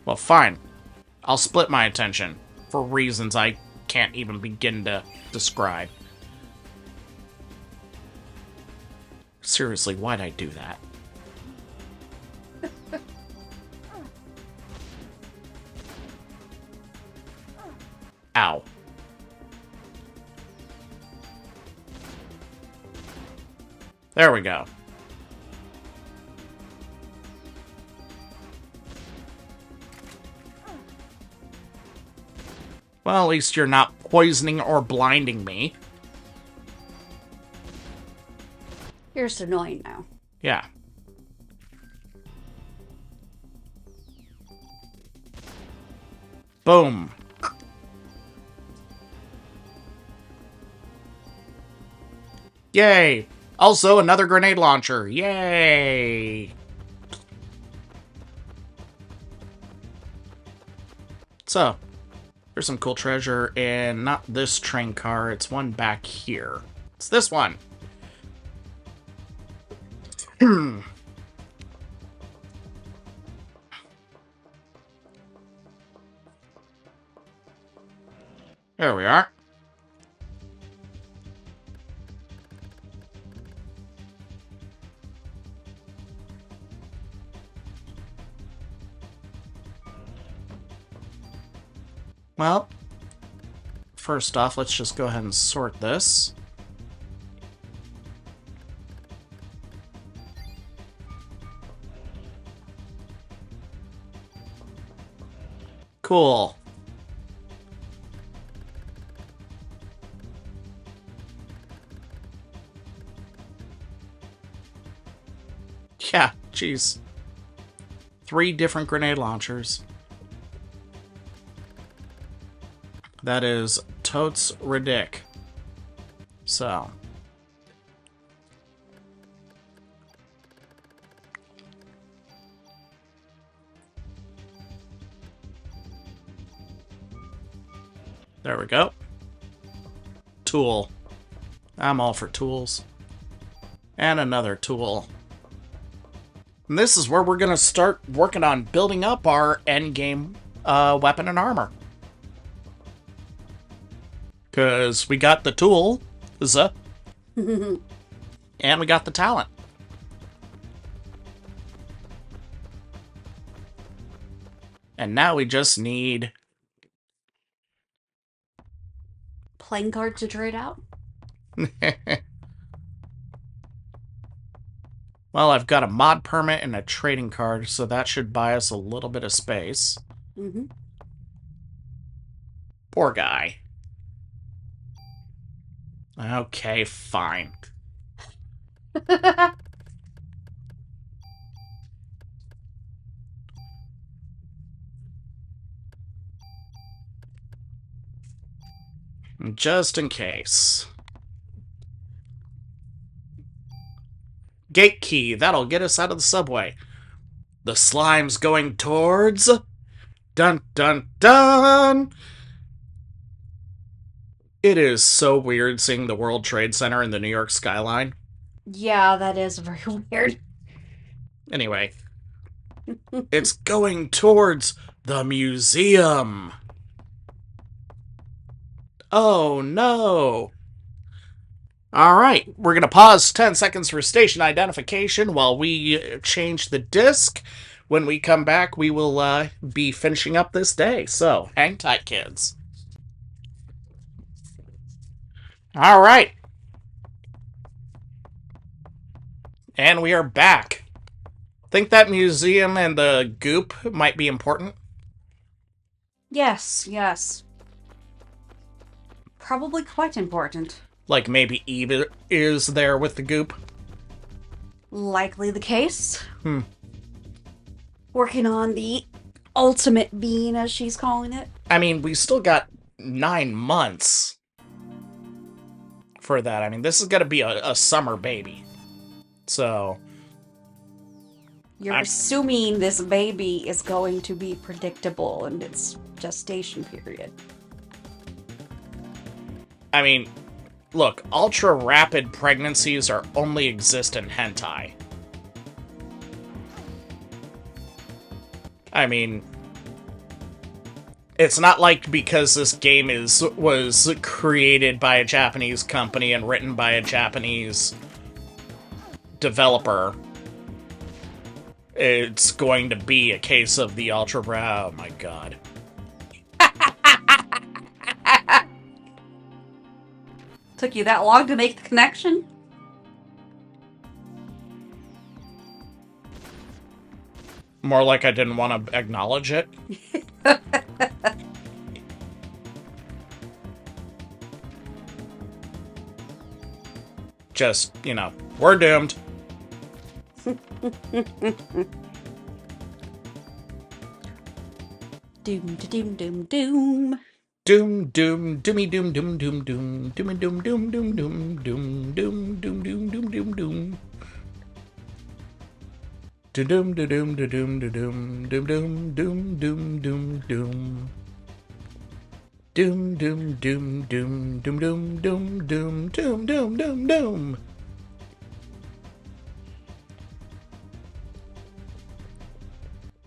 Well, fine. I'll split my attention. For reasons I can't even begin to describe. Seriously, why'd I do that? Ow. There we go. Well, at least you're not poisoning or blinding me. You're just annoying now. Yeah. Boom. Yay! Also, another grenade launcher. Yay! So, there's some cool treasure in not this train car, it's one back here. It's this one. There we are. Well, first off, let's just go ahead and sort this. Cool. Yeah, jeez. 3 different grenade launchers. That is totes ridic. So. There we go. Tool. I'm all for tools. And another tool. And this is where we're going to start working on building up our endgame weapon and armor. Because we got the tool, and we got the talent. And now we just need... Playing cards to trade out? Well, I've got a mod permit and a trading card, so that should buy us a little bit of space. Mm-hmm. Poor guy. Okay, fine. Just in case. Gate key. That'll get us out of the subway. The slime's going towards... Dun dun dun! It is so weird seeing the World Trade Center in the New York skyline. Yeah, that is very weird. Anyway, it's going towards the museum. Oh no. Alright, we're going to pause 10 seconds for station identification while we change the disc. When we come back, we will be finishing up this day. So, hang tight, kids. Alright. And we are back. Think that museum and the goop might be important? Yes, yes. Probably quite important. Like maybe Eve is there with the goop? Likely the case. Working on the ultimate bean, as she's calling it. I mean, we still got 9 months for that. I mean, this is going to be a summer baby. So... You're assuming this baby is going to be predictable in its gestation period. I mean, look, ultra-rapid pregnancies are only exist in hentai. I mean, it's not like because this game was created by a Japanese company and written by a Japanese developer, it's going to be a case of the ultra... Oh my god. Took you that long to make the connection? More like I didn't want to acknowledge it. Just, you know, we're doomed. Doom, doom, doom, doom. Doom, doom, doomy, doom, doom, doom, doom, doomy, doom, doom, doom, doom, doom, doom, doom, doom, doom, doom, doom. Doom, doom, doom, doom, doom, doom, doom, doom, doom, doom, doom. Doom, doom, doom, doom, doom, doom, doom, doom, doom, doom, doom, doom.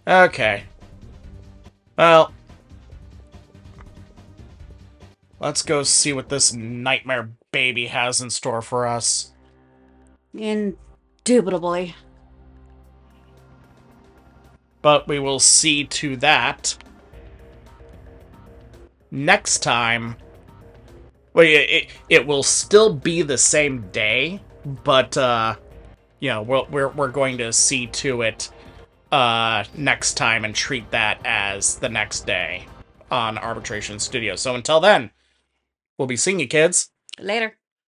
Okay. Well, let's go see what this nightmare baby has in store for us. Indubitably. But we will see to that next time. Well, it will still be the same day, but you know, we're going to see to it next time and treat that as the next day on Arbitration Studio. So until then, we'll be seeing you, kids. Later.